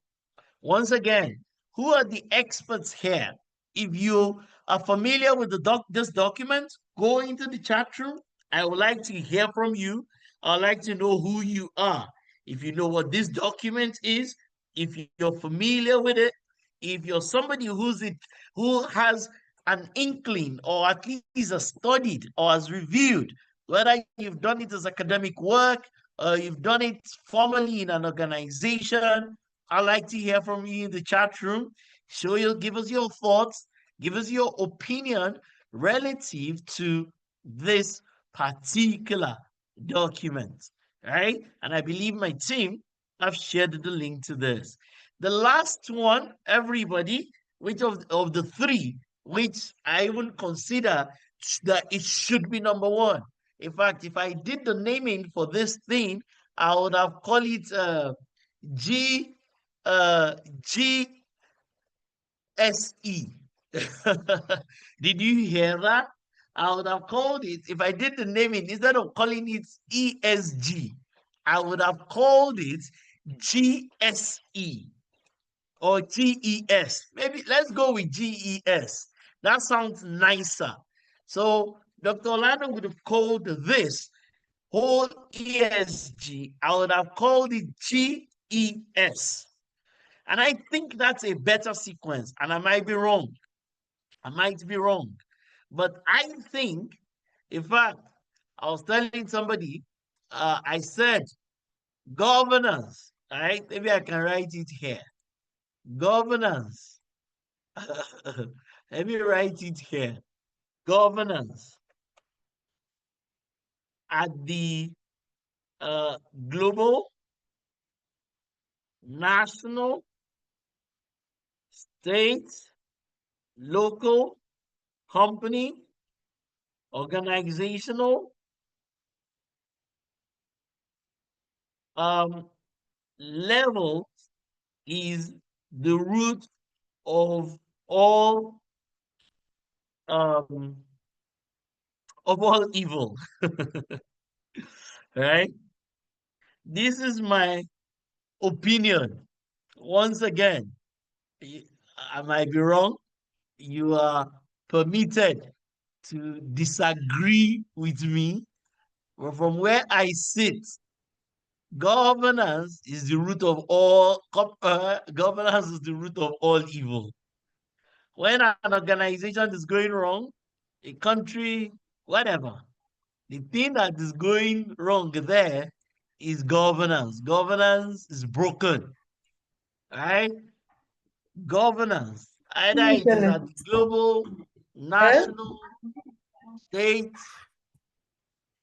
Once again, who are the experts here? If you are familiar with this document, go into the chat room. I would like to hear from you. I'd like to know who you are. If you know what this document is, if you're familiar with it, if you're somebody who has an inkling or at least has studied or has reviewed, whether you've done it as academic work or you've done it formally in an organization, I'd like to hear from you in the chat room. Give us your thoughts, give us your opinion relative to this particular document, right? And I believe my team have shared the link to this. The last one, everybody, which of the three, which I even consider that it should be number one. In fact, if I did the naming for this thing, I would have called it G GSE. Did you hear that? I would have called it, if I did the naming, instead of calling it ESG, I would have called it GSE or GES. Maybe let's go with GES. That sounds nicer. So Dr. Orlando would have called this whole ESG, I would have called it GES. And I think that's a better sequence. And I might be wrong. I might be wrong. But I think, in fact, I was telling somebody, I said governance, right? Maybe I can write it here. Governance. Let me write it here. Governance at the global, national, state, local, company, organizational, level is the root of all um evil. Right? This is my opinion. Once again, I might be wrong. You are permitted to disagree with me, but from where I sit, governance is the root of all governance is the root of all evil. When an organization is going wrong, a country, whatever, the thing that is going wrong there is governance. Governance is broken, right? Governance, either it is at the global, national, state,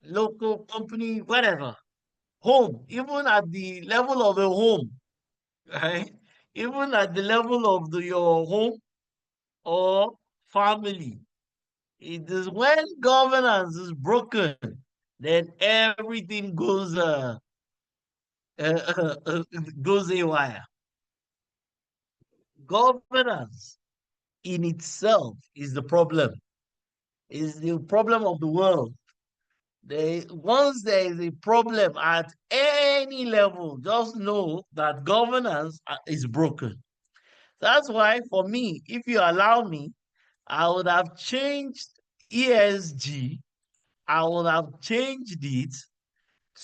local, company, whatever, home, even at the level of a home, right? Even at the level of your home or family, it is when governance is broken, then everything goes haywire. Governance in itself is the problem. Is the problem of the world. Once there is a problem at any level, just know that governance is broken. That's why, for me, if you allow me, I would have changed ESG. I would have changed it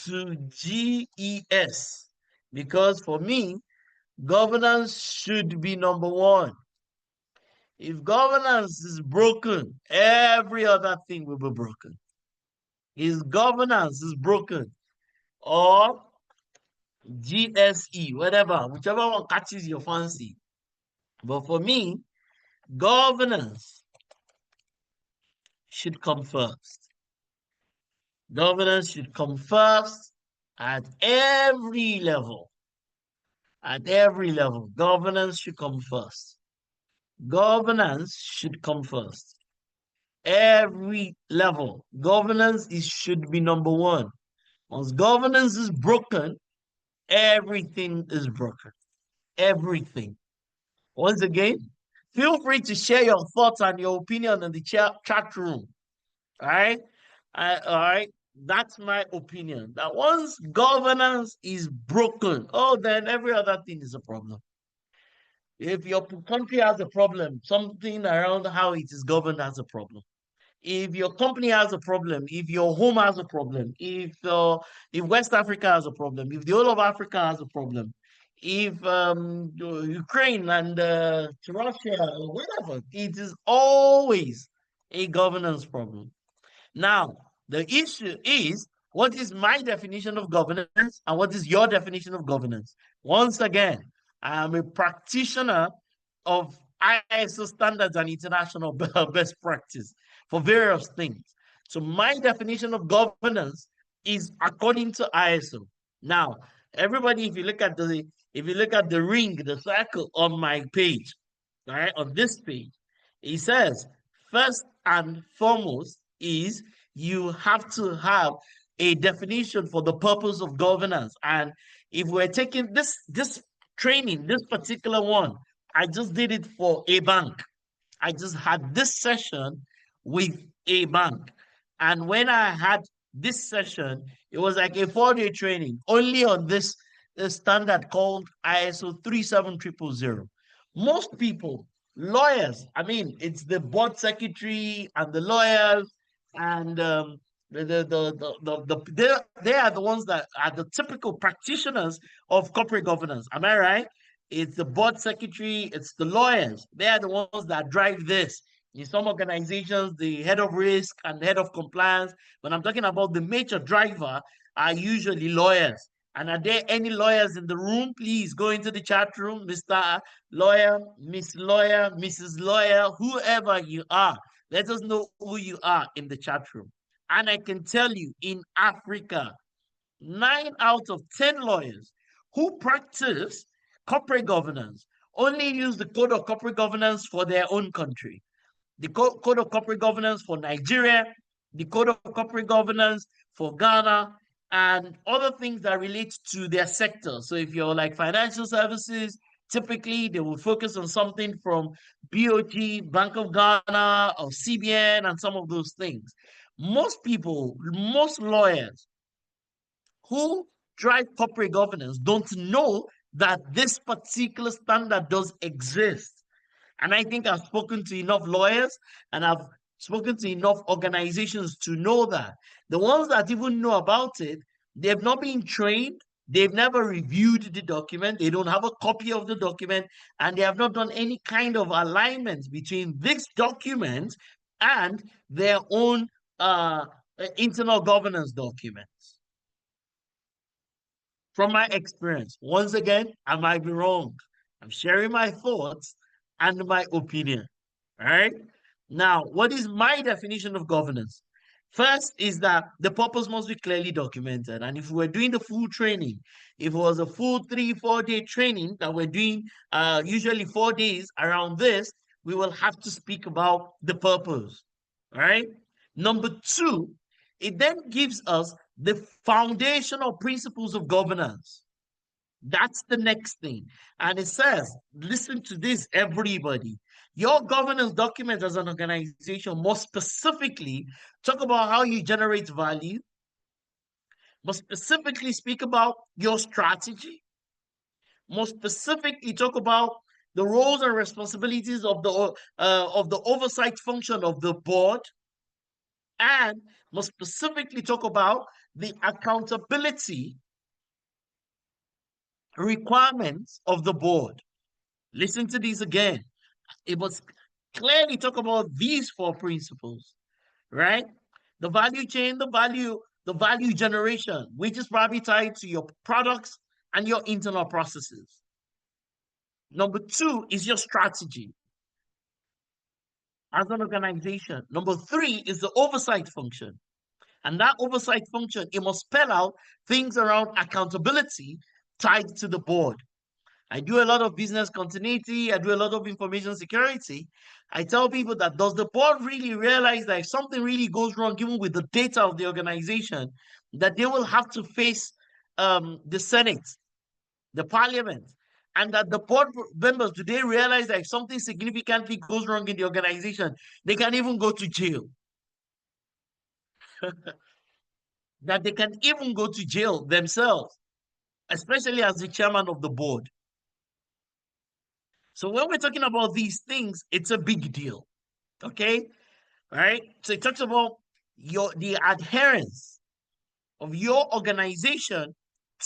to GES because for me, governance should be number one. If governance is broken, every other thing will be broken. If governance is broken, or GSE, whatever, whichever one catches your fancy. But for me, governance should come first. Governance should come first at every level. At every level, governance should come first. Governance should come first. Every level, governance should be number one. Once governance is broken, everything is broken. Everything. Once again, feel free to share your thoughts and your opinion in the chat room. All right. All right. That's my opinion. That once governance is broken, oh, then every other thing is a problem. If your country has a problem, something around how it is governed has a problem. If your company has a problem, if your home has a problem, if West Africa has a problem, if the whole of Africa has a problem, if Ukraine and Russia or whatever, it is always a governance problem. Now, the issue is, what is my definition of governance and what is your definition of governance? Once again, I am a practitioner of ISO standards and international best practice for various things. So my definition of governance is according to ISO. Now, everybody, if you look at the ring, the circle on my page, right, on this page, it says first and foremost is you have to have a definition for the purpose of governance. And if we're taking this training, this particular one, I just did it for a bank. I just had this session with a bank. And when I had this session, it was like a 4-day training only on this standard called ISO 37000. Most people, lawyers, I mean, it's the board secretary and the lawyers and they are the ones that are the typical practitioners of corporate governance. Am I right? It's the board secretary, it's the lawyers. They are the ones that drive this. In some organizations, the head of risk and the head of compliance, when I'm talking about the major driver, are usually lawyers. And are there any lawyers in the room? Please go into the chat room, Mr. Lawyer, Miss Lawyer, Mrs. Lawyer, whoever you are. Let us know who you are in the chat room. And I can tell you, in Africa, 9 out of 10 lawyers who practice corporate governance only use the code of corporate governance for their own country. The code of corporate governance for Nigeria, the code of corporate governance for Ghana, and other things that relate to their sector. So if you're like financial services, typically they will focus on something from BOG, Bank of Ghana, or CBN, and some of those things. Most people, most lawyers who drive corporate governance don't know that this particular standard does exist. And I think I've spoken to enough lawyers and I've spoken to enough organizations to know that. The ones that even know about it, they've not been trained, they've never reviewed the document, they don't have a copy of the document, and they have not done any kind of alignment between this document and their own internal governance documents. From my experience, once again, I might be wrong. I'm sharing my thoughts and my opinion. All right. Now, what is my definition of governance? First is that the purpose must be clearly documented. And if we're doing the full training, if it was a full 3-4 day training that we're doing, usually 4 days around this, we will have to speak about the purpose. All right. Number two, it then gives us the foundational principles of governance. That's the next thing. And it says, listen to this, everybody. Your governance document as an organization must specifically talk about how you generate value, must specifically speak about your strategy, must specifically talk about the roles and responsibilities of the oversight function of the board, and must specifically talk about the accountability requirements of the board. Listen to these again. It must clearly talk about these four principles, right? The value chain, the value generation, which is probably tied to your products and your internal processes. Number two is your strategy as an organization. Number three is the oversight function. And that oversight function, it must spell out things around accountability tied to the board. I do a lot of business continuity. I do a lot of information security. I tell people that does the board really realize that if something really goes wrong, even with the data of the organization, that they will have to face the Senate, the parliament, and that the board members, do they realize that if something significantly goes wrong in the organization, they can even go to jail? That they can even go to jail themselves, especially as the chairman of the board. So when we're talking about these things, it's a big deal. Okay. All right. So it talks about the adherence of your organization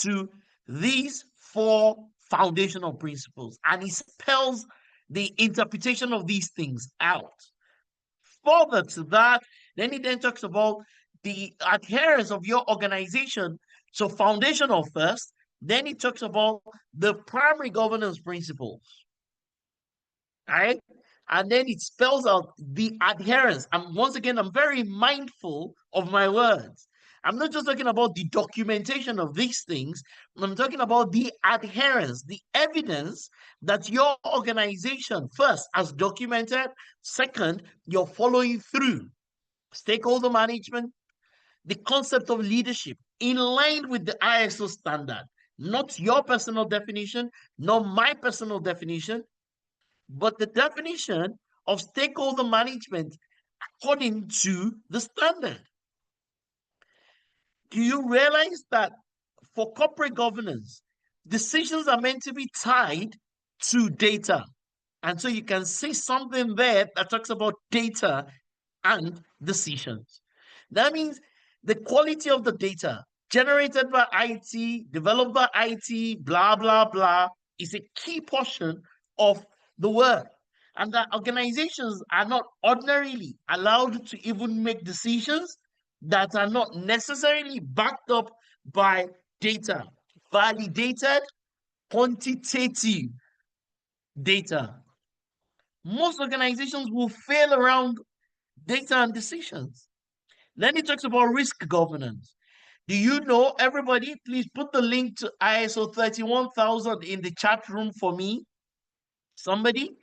to these four foundational principles, and it spells the interpretation of these things out. Further to that, then it then talks about the adherence of your organization. So foundational first, then it talks about the primary governance principles. Right? And then it spells out the adherence. And once again, I'm very mindful of my words. I'm not just talking about the documentation of these things, I'm talking about the adherence, the evidence that your organization, first, has documented, second, you're following through. Stakeholder management, the concept of leadership in line with the ISO standard, not your personal definition, not my personal definition, but the definition of stakeholder management according to the standard. Do you realize that for corporate governance, decisions are meant to be tied to data? And so you can see something there that talks about data and decisions. That means the quality of the data generated by IT, developed by IT, blah, blah, blah, is a key portion of the work. And that organizations are not ordinarily allowed to even make decisions that are not necessarily backed up by data, validated, quantitative data. Most organizations will fail around data and decisions. Then it talks about risk governance. Do you know, everybody, please put the link to ISO 31000 in the chat room for me. Somebody.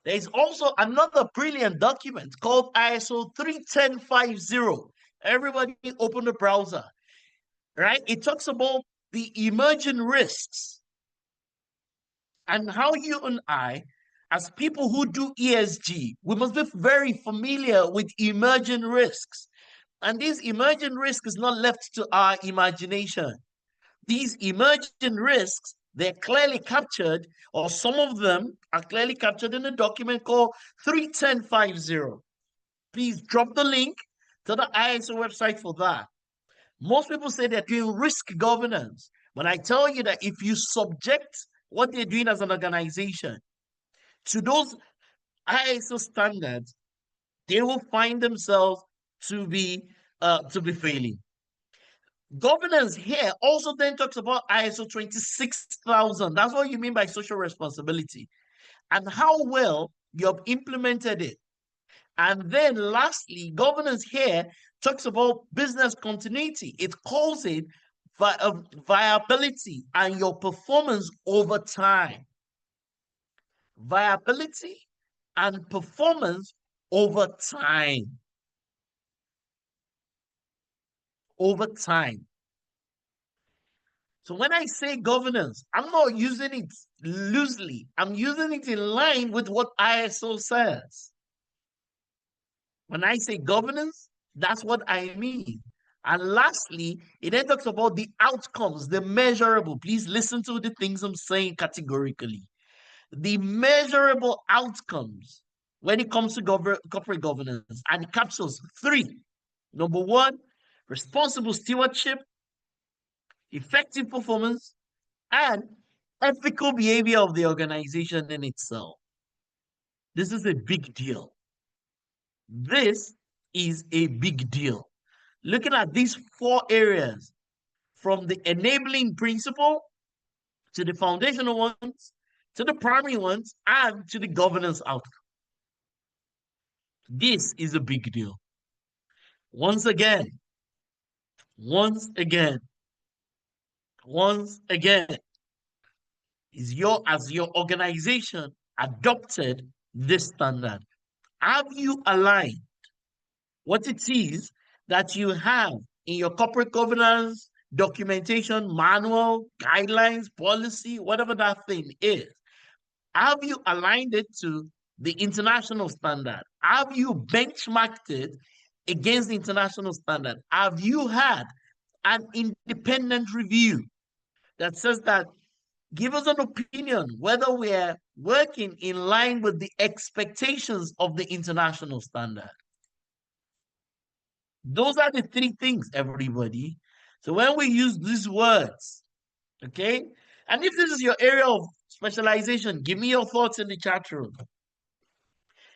There is also another brilliant document called ISO 31050. Everybody open the browser, right? It talks about the emerging risks and how you and I, as people who do ESG, we must be very familiar with emerging risks. And this emerging risk is not left to our imagination. These emerging risks, they're clearly captured, or some of them are clearly captured in a document called 31050. Please drop the link to the ISO website for that. Most people say they're doing risk governance, but I tell you that if you subject what they're doing as an organization to those ISO standards, they will find themselves to be failing. Governance here also then talks about ISO 26000. That's what you mean by social responsibility and how well you have implemented it. And then lastly, governance here talks about business continuity. It calls it viability and your performance over time. Viability and performance over time. Over time. So when I say governance, I'm not using it loosely. I'm using it in line with what ISO says. When I say governance, that's what I mean. And lastly, it then talks about the outcomes, the measurable. Please listen to the things I'm saying categorically. The measurable outcomes when it comes to corporate governance, and it captures three. Number one, responsible stewardship, effective performance, and ethical behavior of the organization in itself. This is a big deal. This is a big deal. Looking at these 4 areas, from the enabling principle to the foundational ones, to the primary ones, and to the governance outcome. This is a big deal. Once again, once again, once again, as your organization adopted this standard? Have you aligned what it is that you have in your corporate governance, documentation, manual, guidelines, policy, whatever that thing is? Have you aligned it to the international standard? Have you benchmarked it against the international standard? Have you had an independent review that says that give us an opinion whether we're working in line with the expectations of the international standard? Those are the 3 things, everybody. So when we use these words, okay, and if this is your area of specialization, give me your thoughts in the chat room.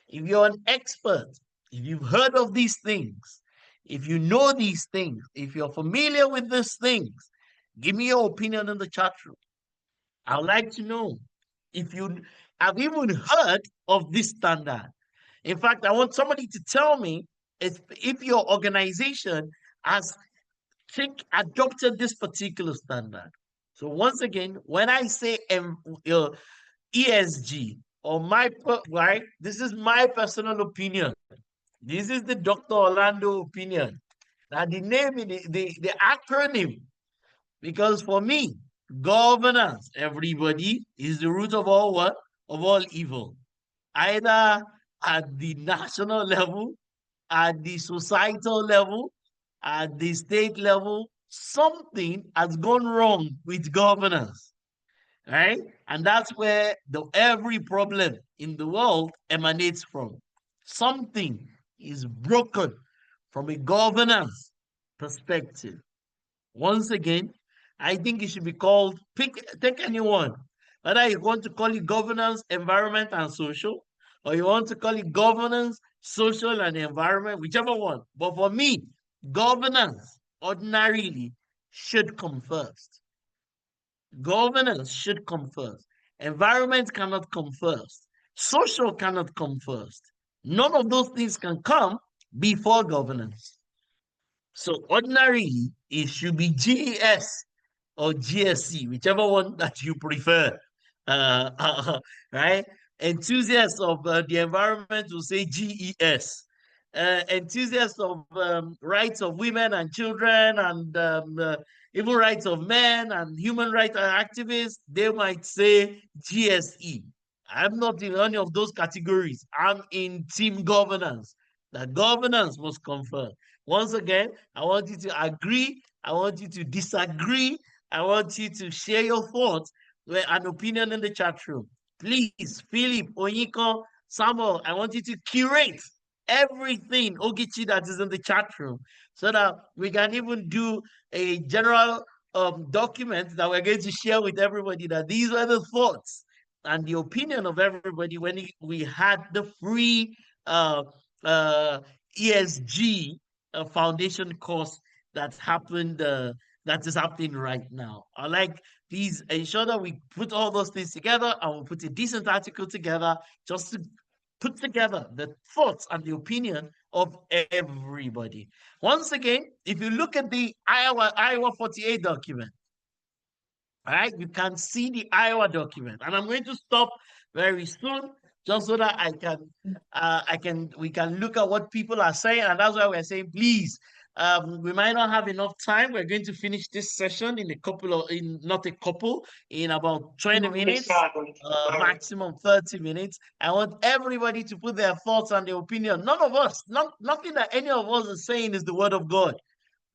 If you're an expert, if you've heard of these things, if you know these things, if you're familiar with these things, give me your opinion in the chat room. I'd like to know if you have even heard of this standard. In fact, I want somebody to tell me if your organization has adopted this particular standard. So once again, when I say ESG or right, this is my personal opinion. This is the Dr. Orlando opinion. Now the name, the acronym, because for me, governance, everybody, is the root of all what? Of all evil. Either at the national level, at the societal level, at the state level, something has gone wrong with governance, right? And that's where every problem in the world emanates from. Something is broken from a governance perspective. Once again, I think it should be called, take anyone, whether you want to call it governance, environment, and social, or you want to call it governance, social, and environment, whichever one. But for me, governance ordinarily should come first. Governance should come first. Environment cannot come first. Social cannot come first. None of those things can come before governance. So ordinarily, it should be GES or GSC, whichever one that you prefer. Right? Enthusiasts of the environment will say GES. Enthusiasts of rights of women and children and even rights of men and human rights activists, they might say GSE. I'm not in any of those categories. I'm in team governance. The governance must come first. Once again, I want you to agree. I want you to disagree. I want you to share your thoughts and opinion in the chat room. Please, Philip, Onyiko, Samuel, I want you to curate everything, Ogichi, that is in the chat room so that we can even do a general document that we're going to share with everybody that these were the thoughts and the opinion of everybody when we had the free ESG foundation course that happened that is happening right now. I like, please ensure that we put all those things together and we'll put a decent article together just to put together the thoughts and the opinion of everybody. Once again, if you look at the Iowa 48 document, all right, you can see the Iowa document, and I'm going to stop very soon just so that we can look at what people are saying, and that's why we're saying, please, we might not have enough time. We're going to finish this session in in about 20 minutes, maximum 30 minutes. I want everybody to put their thoughts and their opinion. None of us, nothing that any of us is saying is the word of God.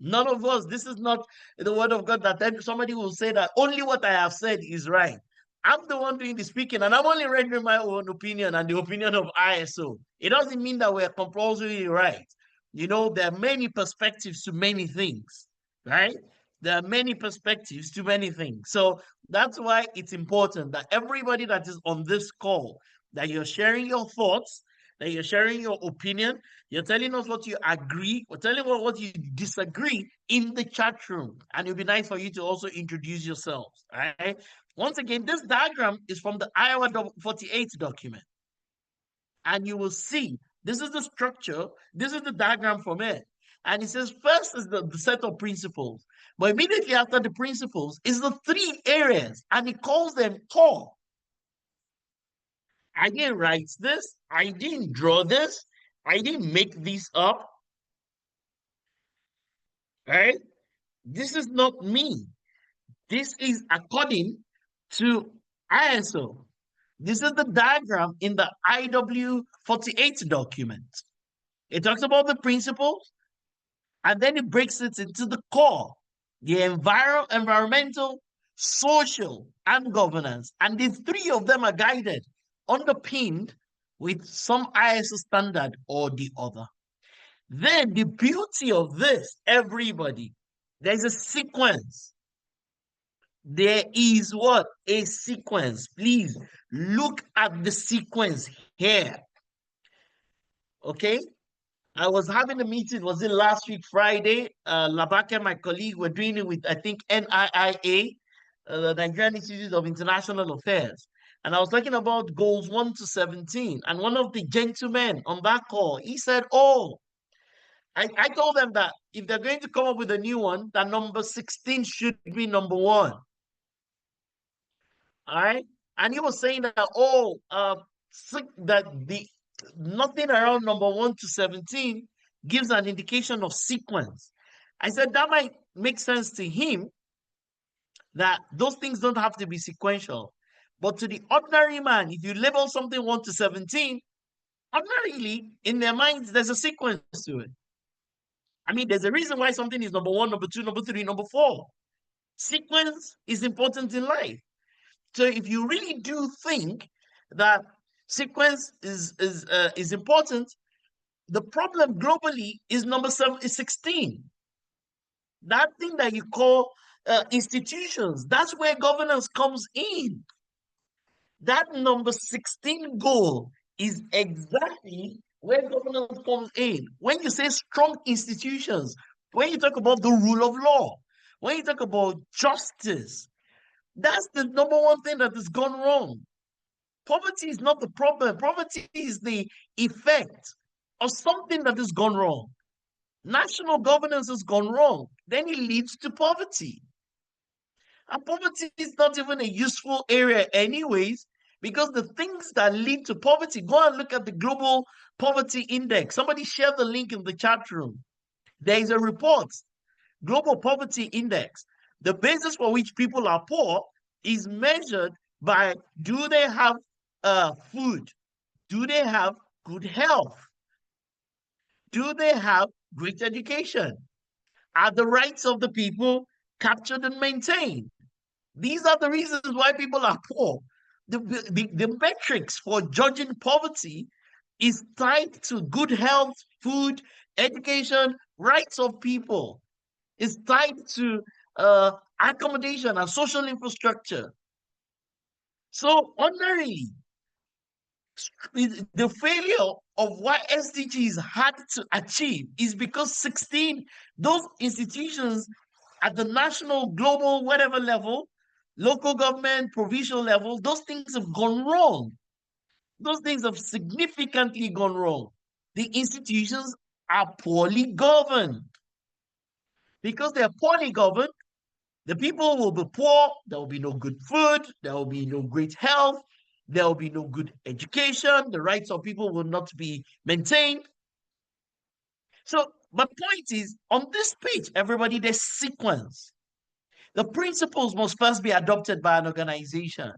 None of us, this is not the word of God that then somebody will say that only what I have said is right. I'm the one doing the speaking, and I'm only rendering my own opinion and the opinion of ISO. It doesn't mean that we're compulsorily right. You know, there are many perspectives to many things, right? There are many perspectives to many things. So that's why it's important that everybody that is on this call, that you're sharing your thoughts, that you're sharing your opinion. You're telling us what you agree, or telling us what you disagree in the chat room. And it'll be nice for you to also introduce yourselves. All right. Once again, this diagram is from the Iowa 48 document. And you will see this is the structure, this is the diagram from it. And it says first is the set of principles. But immediately after the principles is the 3 areas, and it calls them core. I didn't write this, I didn't draw this, I didn't make this up. Right? This is not me. This is according to ISO. This is the diagram in the IW 48 document. It talks about the principles, and then it breaks it into the core, the environmental, social, and governance. And these 3 of them are guided, underpinned with some ISO standard or the other. Then the beauty of this, everybody, there's a sequence. There is what? A sequence. Please look at the sequence here. Okay? I was having a meeting, was it last week, Friday? Labake, my colleague, were doing it with, I think, NIIA, the Nigerian Institute of International Affairs. And I was talking about goals 1 to 17. And one of the gentlemen on that call, he said, oh, I told them that if they're going to come up with a new one, that number 16 should be number 1. All right. And he was saying that, oh, that the nothing around number 1 to 17 gives an indication of sequence. I said that might make sense to him, that those things don't have to be sequential. But to the ordinary man, if you label something 1 to 17, ordinarily in their minds, there's a sequence to it. I mean, there's a reason why something is number 1, number 2, number 3, number 4. Sequence is important in life. So if you really do think that sequence is important, the problem globally is number 16. That thing that you call institutions, that's where governance comes in. That number 16 goal is exactly where governance comes in. When you say strong institutions, when you talk about the rule of law, when you talk about justice, that's the number 1 thing that has gone wrong. Poverty is not the problem. Poverty is the effect of something that has gone wrong. National governance has gone wrong. Then it leads to poverty. And poverty is not even a useful area anyways, because the things that lead to poverty, go and look at the global poverty index. Somebody share the link in the chat room. There is a report, global poverty index. The basis for which people are poor is measured by, do they have food? Do they have good health? Do they have great education? Are the rights of the people captured and maintained? These are the reasons why people are poor. The metrics for judging poverty is tied to good health, food, education, rights of people. It's tied to accommodation and social infrastructure. So ordinarily, the failure of what SDGs had to achieve is because 16, those institutions at the national, global, whatever level, local government, provincial level, those things have gone wrong. Those things have significantly gone wrong. The institutions are poorly governed. Because they're poorly governed, the people will be poor, there will be no good food, there will be no great health, there will be no good education, the rights of people will not be maintained. So my point is, on this page, everybody, there's sequence. The principles must first be adopted by an organization.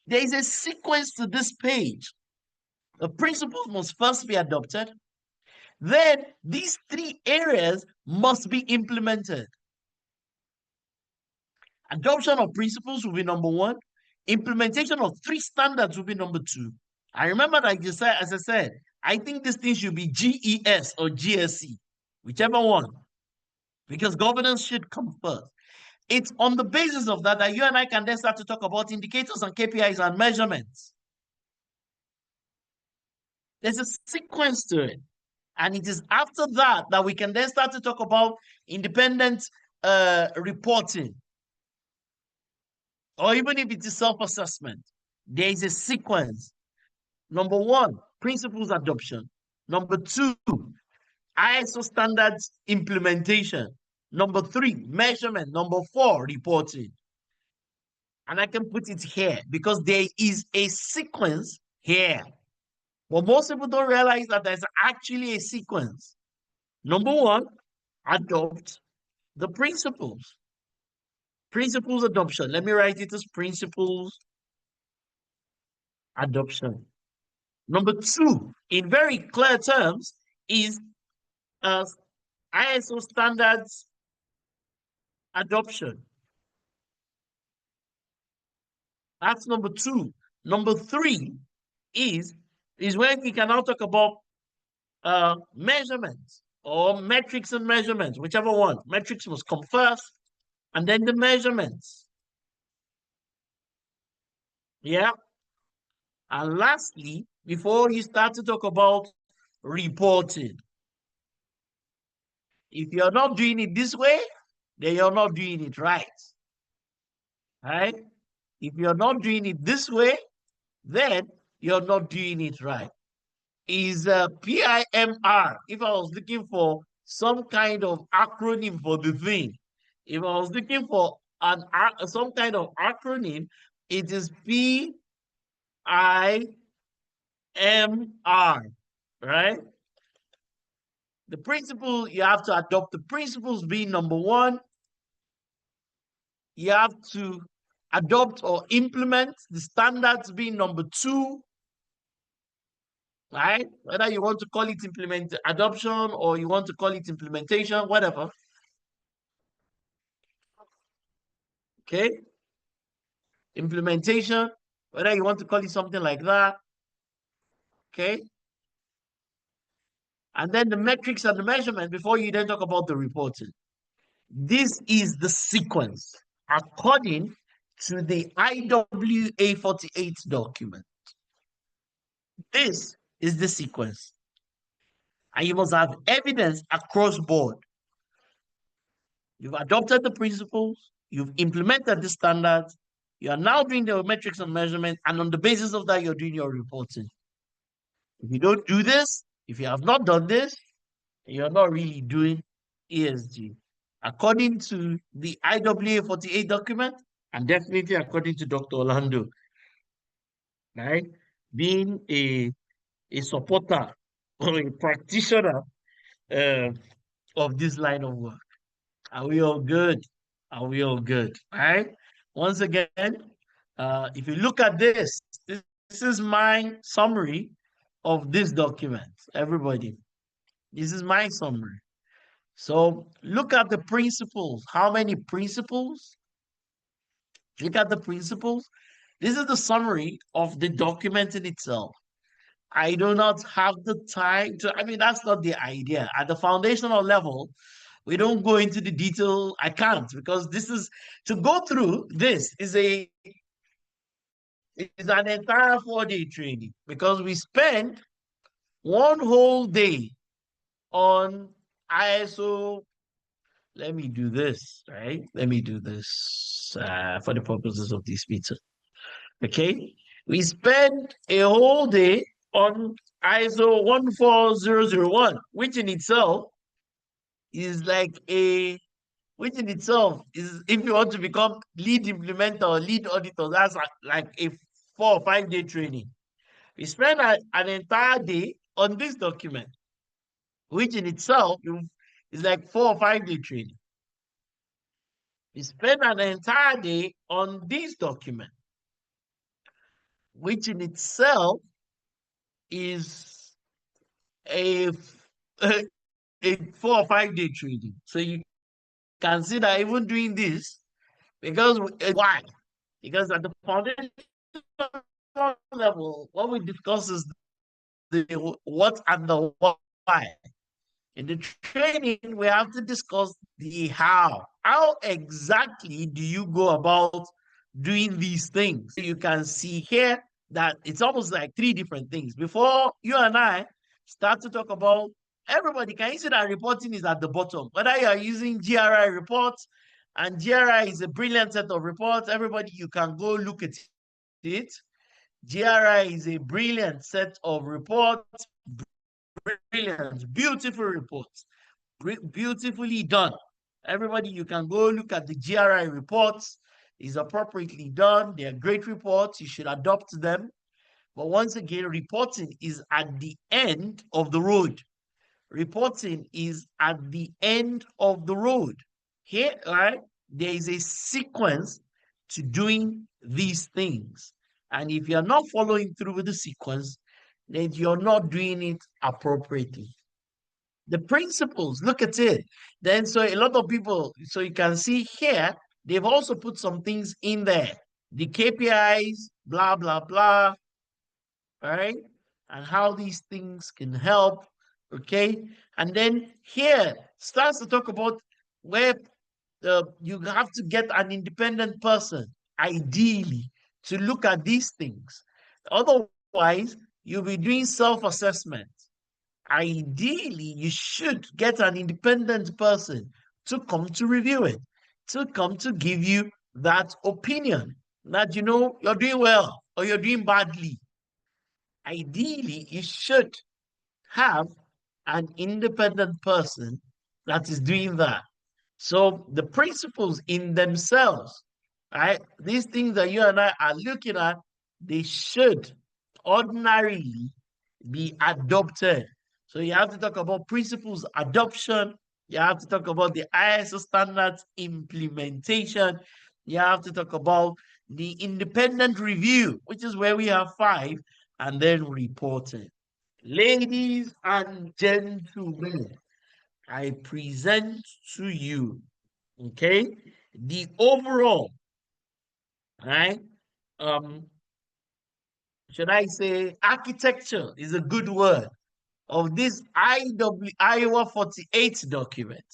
There is a sequence to this page. The principles must first be adopted. Then these 3 areas must be implemented. Adoption of principles will be number 1. Implementation of 3 standards will be number 2. I remember that as I said, I think this thing should be GES or GSC, whichever one, because governance should come first. It's on the basis of that that you and I can then start to talk about indicators and KPIs and measurements. There's a sequence to it. And it is after that that we can then start to talk about independent reporting. Or even if it is self-assessment, there is a sequence. Number one, principles adoption. Number two, ISO standards implementation. Number three, measurement. Number four, reporting. And I can put it here because there is a sequence here. But most people don't realize that there's actually a sequence. Number one, adopt the principles. Principles adoption. Let me write it as principles adoption. Number two, in very clear terms, is ISO standards adoption. That's number two. Number three is when we can now talk about measurements or metrics and measurements, whichever one. Metrics must come first, and then the measurements. Yeah. And lastly, before you start to talk about reporting, if you're not doing it this way, then you're not doing it right. Right? If you're not doing it this way, then you're not doing it right. Is PIMR. If I was looking for some kind of acronym for the thing, if I was looking for some kind of acronym, it is PIMR, right? The principle, you have to adopt the principles being number one. You have to adopt or implement the standards being number two, right? Whether you want to call it adoption or you want to call it implementation, whatever. Okay? Implementation, whether you want to call it something like that. Okay? And then the metrics and the measurement before you then talk about the reporting. This is the sequence according to the IWA 48 document. This is the sequence. And you must have evidence across board. You've adopted the principles, you've implemented the standards, you are now doing the metrics and measurement, and on the basis of that, you're doing your reporting. If you don't do this, if you have not done this, you're not really doing ESG. According to the IWA 48 document, and definitely according to Dr. Orlando, right? Being a supporter or a practitioner of this line of work. Are we all good? Are we all good? All right. Once again, if you look at this is my summary of this document. Everybody, this is my summary. So look at the principles. How many principles? Look at the principles. This is the summary of the document in itself. I do not have the time to, that's not the idea. At the foundational level, we don't go into the detail. I can't, because this is, to go through this is an entire 4-day training, because we spend one whole day on ISO. Let me do this, right? Let me do this for the purposes of this meeting. Okay? We spend a whole day on ISO 14001, which in itself is if you want to become lead implementer or lead auditor, that's like a 4 or 5 day training. We spend an entire day on this document, which in itself is like 4 or 5 day training. We spend an entire day on this document, which in itself is a 4 or 5 day training. So you can see that even doing this, because why? Because at the foundation level, what we discuss is the what and the why. In the training, we have to discuss the how. How exactly do you go about doing these things? You can see here that it's almost like three different things. Before you and I start to talk about everybody, can you see that reporting is at the bottom? Whether you are using GRI reports, and GRI is a brilliant set of reports, everybody, you can go look at it. GRI is a brilliant set of reports, brilliant, beautiful reports, beautifully done. Everybody, you can go look at the GRI reports. It's appropriately done. They're great reports. You should adopt them. But once again, reporting is at the end of the road. Reporting is at the end of the road. Here, right, there is a sequence to doing these things. And if you're not following through with the sequence, then you're not doing it appropriately. The principles, look at it. Then, so a lot of people, so you can see here, they've also put some things in there. The KPIs, blah, blah, blah, right? And how these things can help, okay? And then here starts to talk about where you have to get an independent person, ideally, to look at these things. Otherwise, you'll be doing self-assessment. Ideally, you should get an independent person to come to review it, to come to give you that opinion that, you know, you're doing well or you're doing badly. Ideally, you should have an independent person that is doing that. So the principles in themselves, right? These things that you and I are looking at, they should ordinarily be adopted. So you have to talk about principles adoption. You have to talk about the ISO standards implementation. You have to talk about the independent review, which is where we have 5, and then reporting. Ladies and gentlemen, I present to you, okay, the overall, right? Should I say architecture is a good word of this Iowa 48 document.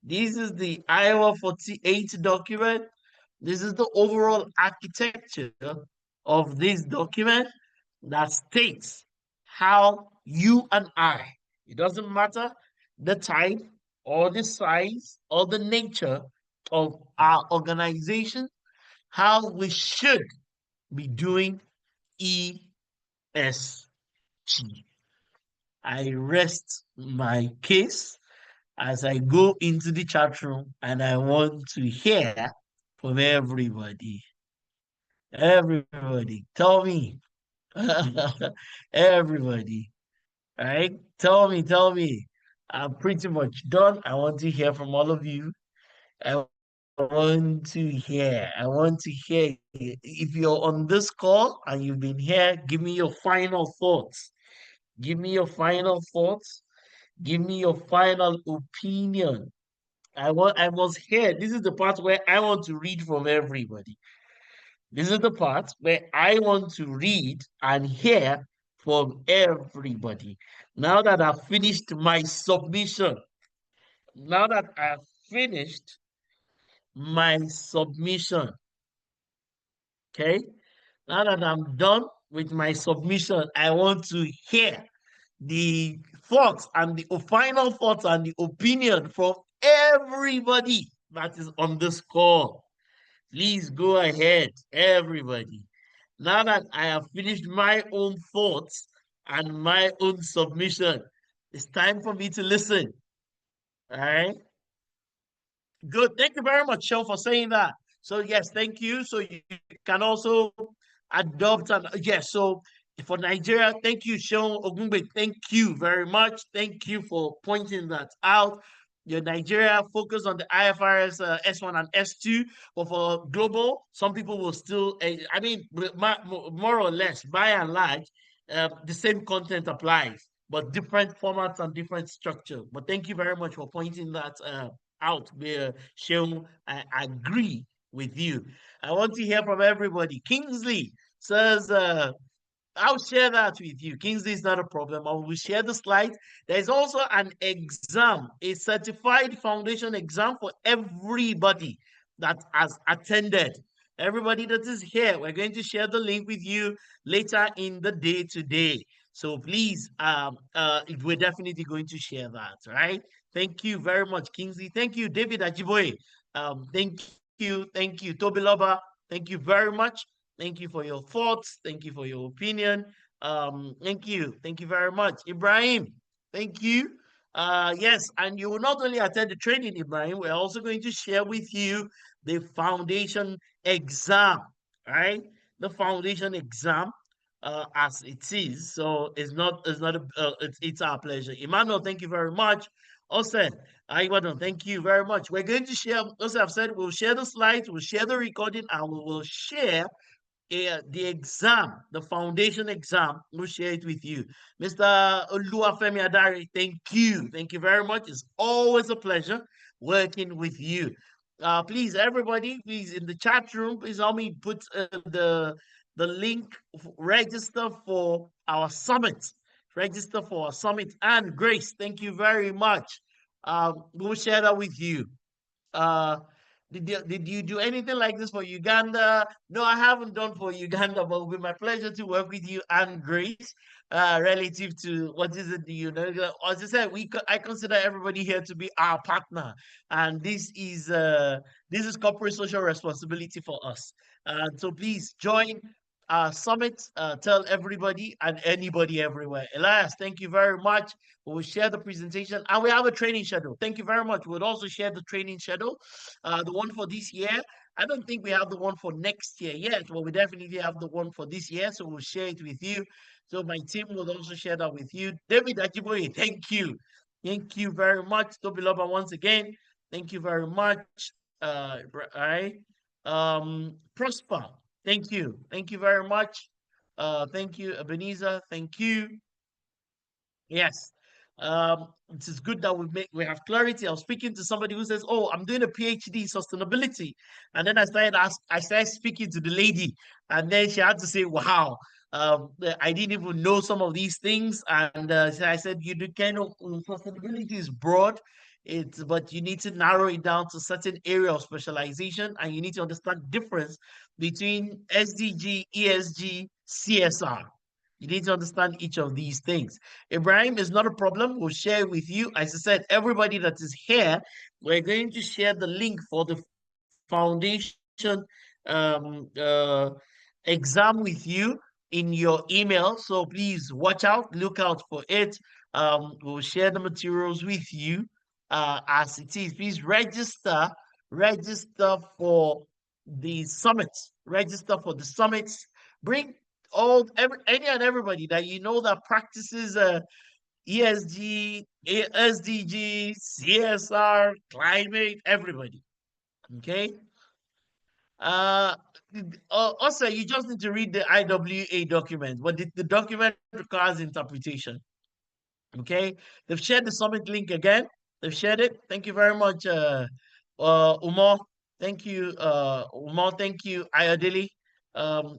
This is the Iowa 48 document. This is the overall architecture of this document that states how you and I, it doesn't matter the type or the size or the nature of our organization, how we should be doing ESG. I rest my case as I go into the chat room, and I want to hear from everybody. Everybody, tell me. Everybody, right? Tell me. I'm pretty much done. I want to hear from all of you. I I want to hear. If you're on this call and you've been here, give me your final thoughts. Give me your final thoughts. Give me your final opinion. I was here. This is the part where I want to read from everybody. This is the part where I want to read and hear from everybody. Now that I've finished my submission, now that I've finished my submission, okay? Now that I'm done with my submission, I want to hear the thoughts and the final thoughts and the opinion from everybody that is on this call. Please go ahead, everybody. Now that I have finished my own thoughts and my own submission, it's time for me to listen. All right. Good. Thank you very much, Shell, for saying that. So yes, thank you. So you can also adopt and yes. So for Nigeria, thank you, Sean Ogungbe. Thank you very much. Thank you for pointing that out. Your Nigeria focus on the IFRS S1 and S2, but for global, some people will still. I mean, more or less, by and large, the same content applies, but different formats and different structure. But thank you very much for pointing that out there, Sean. I agree with you. I want to hear from everybody. Kingsley says, I'll share that with you. Kingsley is not a problem. I will share the slides. There's also an exam, a certified foundation exam for everybody that has attended. Everybody that is here, we're going to share the link with you later in the day today. So please, we're definitely going to share that, right? Thank you very much, Kingsley. Thank you, David Ajiboye. Thank you, Toby Loba. Thank you very much. Thank you for your thoughts. Thank you for your opinion. Thank you very much, Ibrahim. Thank you. Yes, and you will not only attend the training, Ibrahim. We're also going to share with you the foundation exam, right? The foundation exam, as it is. So it's our pleasure. Emmanuel, thank you very much. Also, Iwadon, thank you very much. We're going to share, as I've said, we'll share the slides, we'll share the recording, and we will share the exam, the foundation exam. We'll share it with you. Mr. Oluwafemi Adari, thank you. Thank you very much. It's always a pleasure working with you. Please, everybody, please, in the chat room, please help me put the link, register for our summit. Register for our summit. And Grace, thank you very much. We'll share that with you. Did you do anything like this for Uganda? No, I haven't done for Uganda, but it will be my pleasure to work with you and Grace, relative to what is it, you know, as I said, I consider everybody here to be our partner, and this is corporate social responsibility for us. So please join our summit. Tell everybody and anybody everywhere. Elias, thank you very much. We'll share the presentation, and we have a training schedule. Thank you very much. We'll also share the training schedule, the one for this year. I don't think we have the one for next year yet, but we definitely have the one for this year, so we'll share it with you. So my team will also share that with you. David Ajiboye, thank you. Thank you very much. Toby Loba, once again, thank you very much. All right. Prosper, thank you. Thank you very much. Thank you, Ebenezer. Thank you. Yes. It is good that we have clarity. I was speaking to somebody who says, "Oh, I'm doing a PhD in sustainability," and then I started speaking to the lady, and then she had to say, "Wow, I didn't even know some of these things." And so I said, "You do kind of sustainability is broad, but you need to narrow it down to certain area of specialization, and you need to understand the difference between SDG, ESG, CSR." You need to understand each of these things. Ibrahim is not a problem. We'll share with you. As I said, everybody that is here, we're going to share the link for the foundation exam with you in your email. So please watch out, look out for it. We'll share the materials with you as it is. Please register for the summits. Register for the summits. Bring any and everybody that you know that practices ESG, SDG, CSR, climate, everybody. Okay. Also, you just need to read the IWA document, but the document requires interpretation. Okay. They've shared the summit link again. They've shared it. Thank you very much, Umar. Thank you, Umar. Thank you, Ayodele.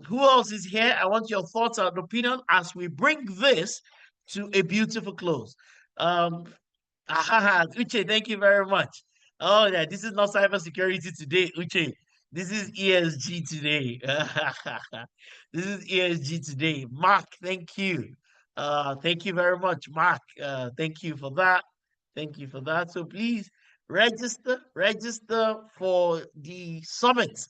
Who else is here? I want your thoughts and opinion as we bring this to a beautiful close. Uche, thank you very much. Oh yeah, this is not cybersecurity today, Uche. This is ESG today. This is ESG today. Mark, thank you. Thank you very much, Mark. Thank you for that. Thank you for that. So please register for the summit.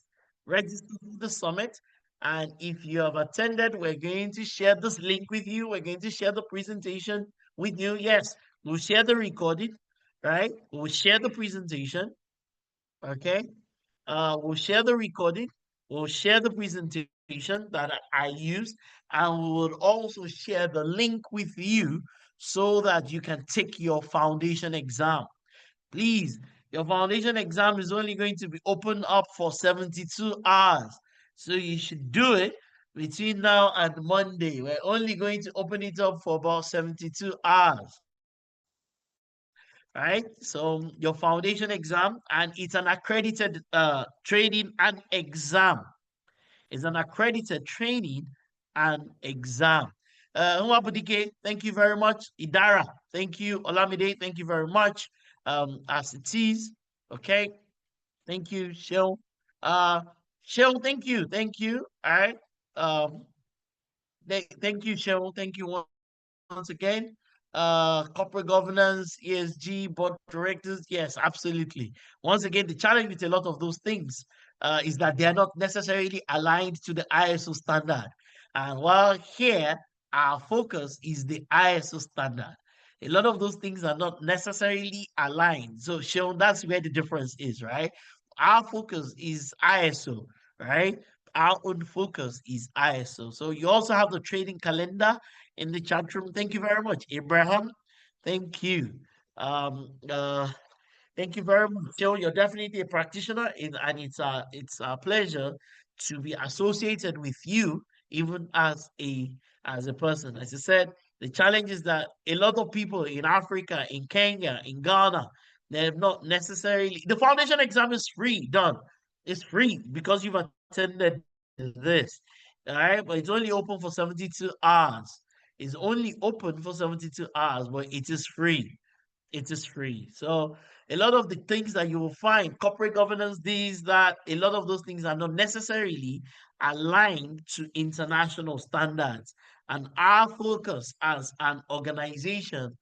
Register for the summit. And if you have attended, we're going to share this link with you. We're going to share the presentation with you. Yes, we'll share the recording, right? We'll share the presentation. Okay. We'll share the recording. We'll share the presentation that I used, and we will also share the link with you so that you can take your foundation exam. Please, your foundation exam is only going to be opened up for 72 hours. So you should do it between now and Monday. We're only going to open it up for about 72 hours. Right? So your foundation exam, and it's an accredited training and exam. It's an accredited training and exam. Nwabudike, thank you very much. Idara, thank you. Olamide, thank you very much. As it is, okay. Thank you, Shell. Cheryl, thank you. Thank you. All right. Um, thank you, Cheryl. Thank you once again. Corporate governance, ESG, board of directors. Yes, absolutely. Once again, the challenge with a lot of those things is that they are not necessarily aligned to the ISO standard. And while here, our focus is the ISO standard. A lot of those things are not necessarily aligned. So, Sean, that's where the difference is, right? Our focus is ISO, right? Our own focus is ISO. So you also have the training calendar in the chat room. Thank you very much, Abraham. Thank you. Um, uh, Thank you very much, Joe. You're definitely a practitioner, and it's a pleasure to be associated with you, even as a person. As I said, the challenge is that a lot of people in Africa, in Kenya, in Ghana, they have not necessarily. The foundation exam is free, done. It's free because you've attended this, all right? But it's only open for 72 hours. It's only open for 72 hours, but it is free. It is free. So a lot of the things that you will find, corporate governance, these, that, a lot of those things are not necessarily aligned to international standards. And our focus as an organization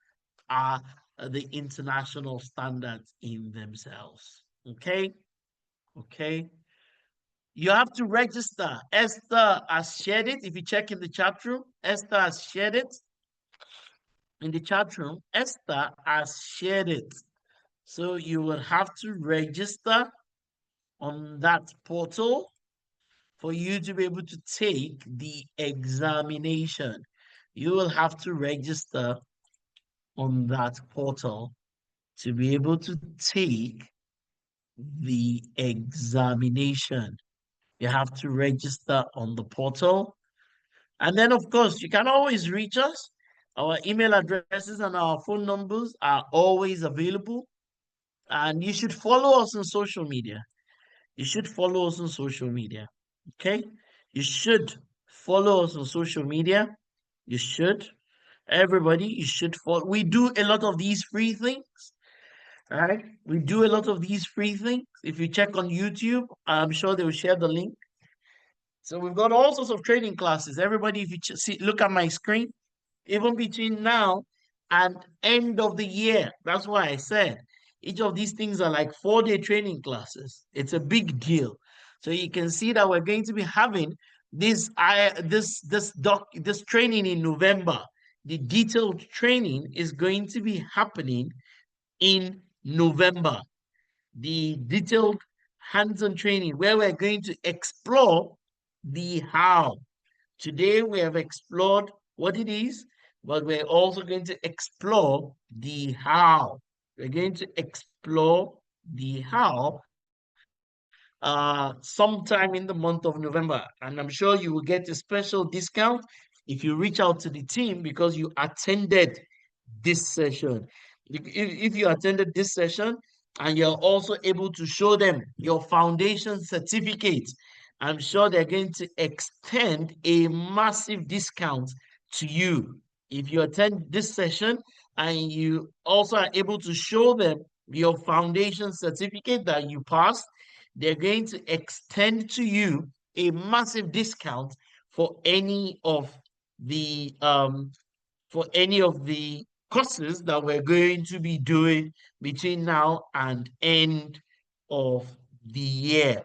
are the international standards in themselves. Okay? Okay. You have to register. Esther has shared it. If you check in the chat room, Esther has shared it in the chat room. Esther has shared it. So you will have to register on that portal for you to be able to take the examination. You will have to register on that portal to be able to take the examination. You have to register on the portal. And then, of course, you can always reach us. Our email addresses and our phone numbers are always available. And you should follow us on social media. You should follow us on social media. Okay? You should follow us on social media. You should. Everybody, you should follow. We do a lot of these free things. Right? We do a lot of these free things. If you check on YouTube, I'm sure they will share the link. So we've got all sorts of training classes. Everybody, if you see, look at my screen, even between now and end of the year. That's why I said each of these things are like 4-day training classes. It's a big deal. So you can see that we're going to be having this training in November. The detailed training is going to be happening in November. The detailed hands-on training where we're going to explore the how. Today we have explored what it is, but we're also going to explore the how. We're going to explore the how sometime in the month of November. And I'm sure you will get a special discount if you reach out to the team because you attended this session. If you attended this session and you're also able to show them your foundation certificate, I'm sure they're going to extend a massive discount to you. If you attend this session and you also are able to show them your foundation certificate that you passed, they're going to extend to you a massive discount for any of the courses that we're going to be doing between now and end of the year.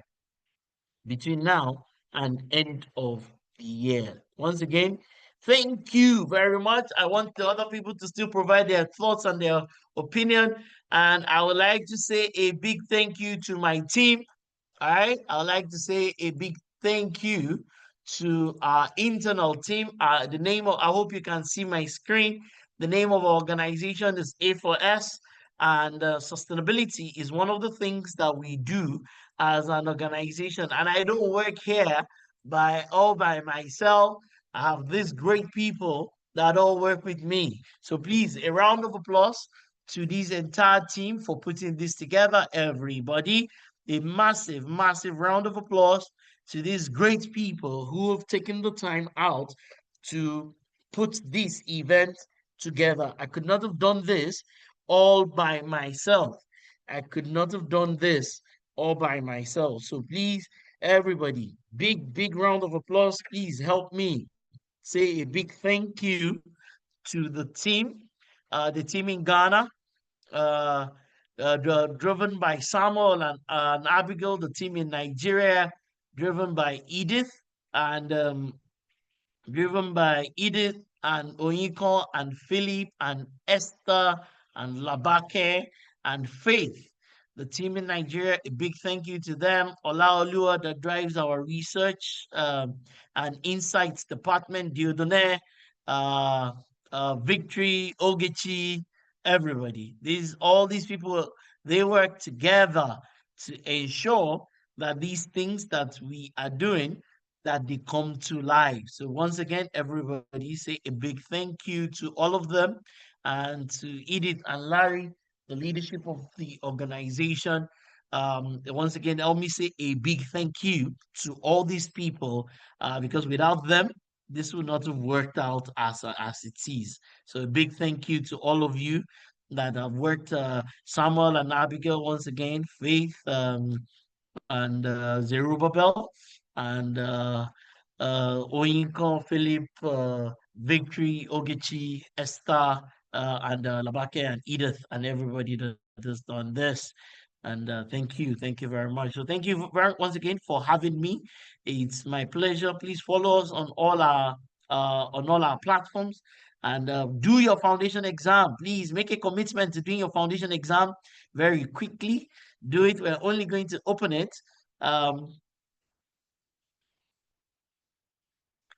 Between now and end of the year. Once again, thank you very much. I want the other people to still provide their thoughts and their opinion. And I would like to say a big thank you to my team. All right. I would like to say a big thank you to our internal team. I hope you can see my screen. The name of our organization is A4S, and sustainability is one of the things that we do as an organization. And I don't work here all by myself. I have these great people that all work with me. So please, a round of applause to this entire team for putting this together, everybody. A massive, massive round of applause to these great people who have taken the time out to put this event together. I could not have done this all by myself. I could not have done this all by myself. So please, Everybody, big round of applause. Please help me say a big thank you to the team in Ghana, uh, driven by Samuel and Abigail, the team in Nigeria, driven by Edith, and driven by Edith and Oyinkan and Philip and Esther and Labake and Faith. The team in Nigeria, a big thank you to them. Olaoluwa that drives our research and insights department, Diodone, uh, Victory, Ogechi, everybody. All these people, they work together to ensure that these things that we are doing that they come to life. So once again, everybody say a big thank you to all of them and to Edith and Larry, the leadership of the organization. Once again, help me say a big thank you to all these people because without them, this would not have worked out as it is. So a big thank you to all of you that have worked, Samuel and Abigail once again, Faith, and Zerubbabel and Oyinkan, Philip, Victory, Ogechi, Esther, and Labake and Edith and everybody that has done this. And thank you very much. So thank you once again for having me. It's my pleasure. Please follow us on all our platforms and do your foundation exam. Please make a commitment to doing your foundation exam very quickly. Do it. We're only going to open it. Um,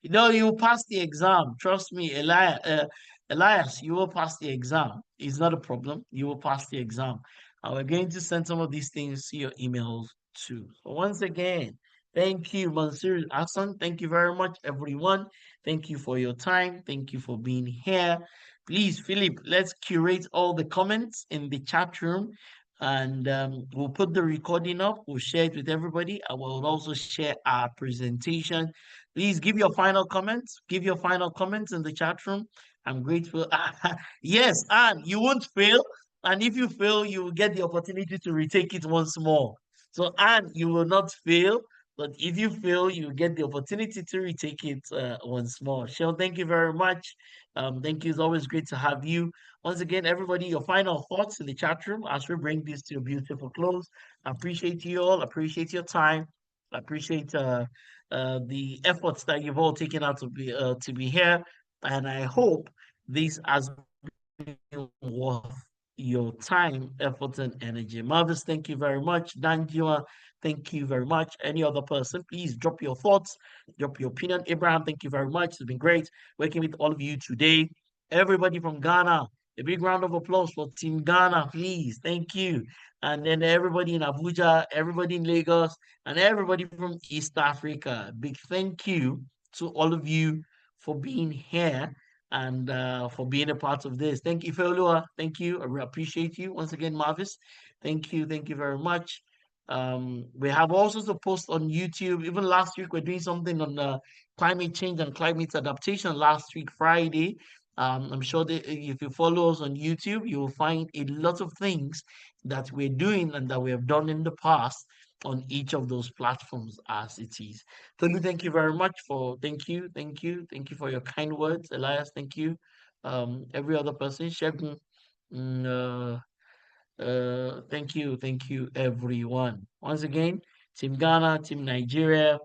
you will pass the exam. Trust me, Elias, you will pass the exam. It's not a problem. You will pass the exam. And we're going to send some of these things to your emails too. So once again, thank you, Mansur Hassan. Thank you very much, everyone. Thank you for your time. Thank you for being here. Please, Philip, let's curate all the comments in the chat room and we'll put the recording up. We'll share it with everybody. I will also share our presentation. Please give your final comments. Give your final comments in the chat room. I'm grateful. Yes, and you won't fail. And if you fail, you will get the opportunity to retake it once more. So, and you will not fail. But if you fail, you get the opportunity to retake it once more. Shell, thank you very much. Thank you. It's always great to have you. Once again, everybody, your final thoughts in the chat room as we bring this to a beautiful close. I appreciate you all. Appreciate your time. I appreciate the efforts that you've all taken out to be here, and I hope this has been worth your time, effort, and energy. Marvis, thank you very much. Danjua, thank you very much. Any other person, please drop your thoughts, drop your opinion. Abraham, thank you very much. It's been great working with all of you today. Everybody from Ghana, a big round of applause for Team Ghana, please. Thank you. And then everybody in Abuja, everybody in Lagos, and everybody from East Africa. Big thank you to all of you for being here and for being a part of this. Thank you, Feolua. Thank you. I appreciate you. Once again, Marvis. Thank you. Thank you very much. We have also to post on YouTube. Even last week, we're doing something on climate change and climate adaptation last week, Friday. I'm sure that if you follow us on YouTube, you will find a lot of things that we're doing and that we have done in the past on each of those platforms as it is. Tolu, thank you very much thank you for your kind words. Elias, thank you. Every other person, Shegun, mm, thank you, everyone. Once again, Team Ghana, Team Nigeria,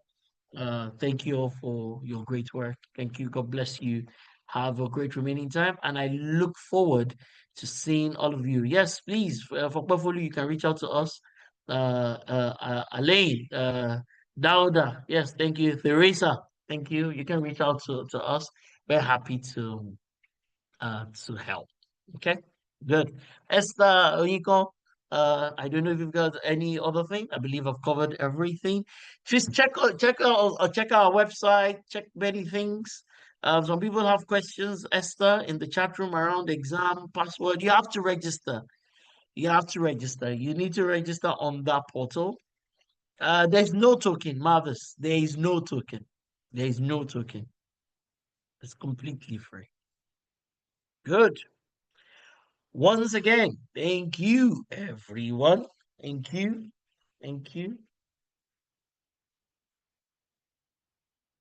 thank you all for your great work. Thank you. God bless you. Have a great remaining time. And I look forward to seeing all of you. Yes, please, for Buffalo, you can reach out to us. Elaine, Dauda, yes, thank you. Theresa, thank you. You can reach out to us. We're happy to help. Okay, good. Esther, Oyiko, I don't know if you've got any other thing. I believe I've covered everything. Just check our website, check many things. Some people have questions, Esther, in the chat room around the exam password. You have to register. You have to register. You need to register on that portal. There's no token, Marvis. There is no token. There is no token. It's completely free. Good. Once again, thank you, everyone. Thank you. Thank you.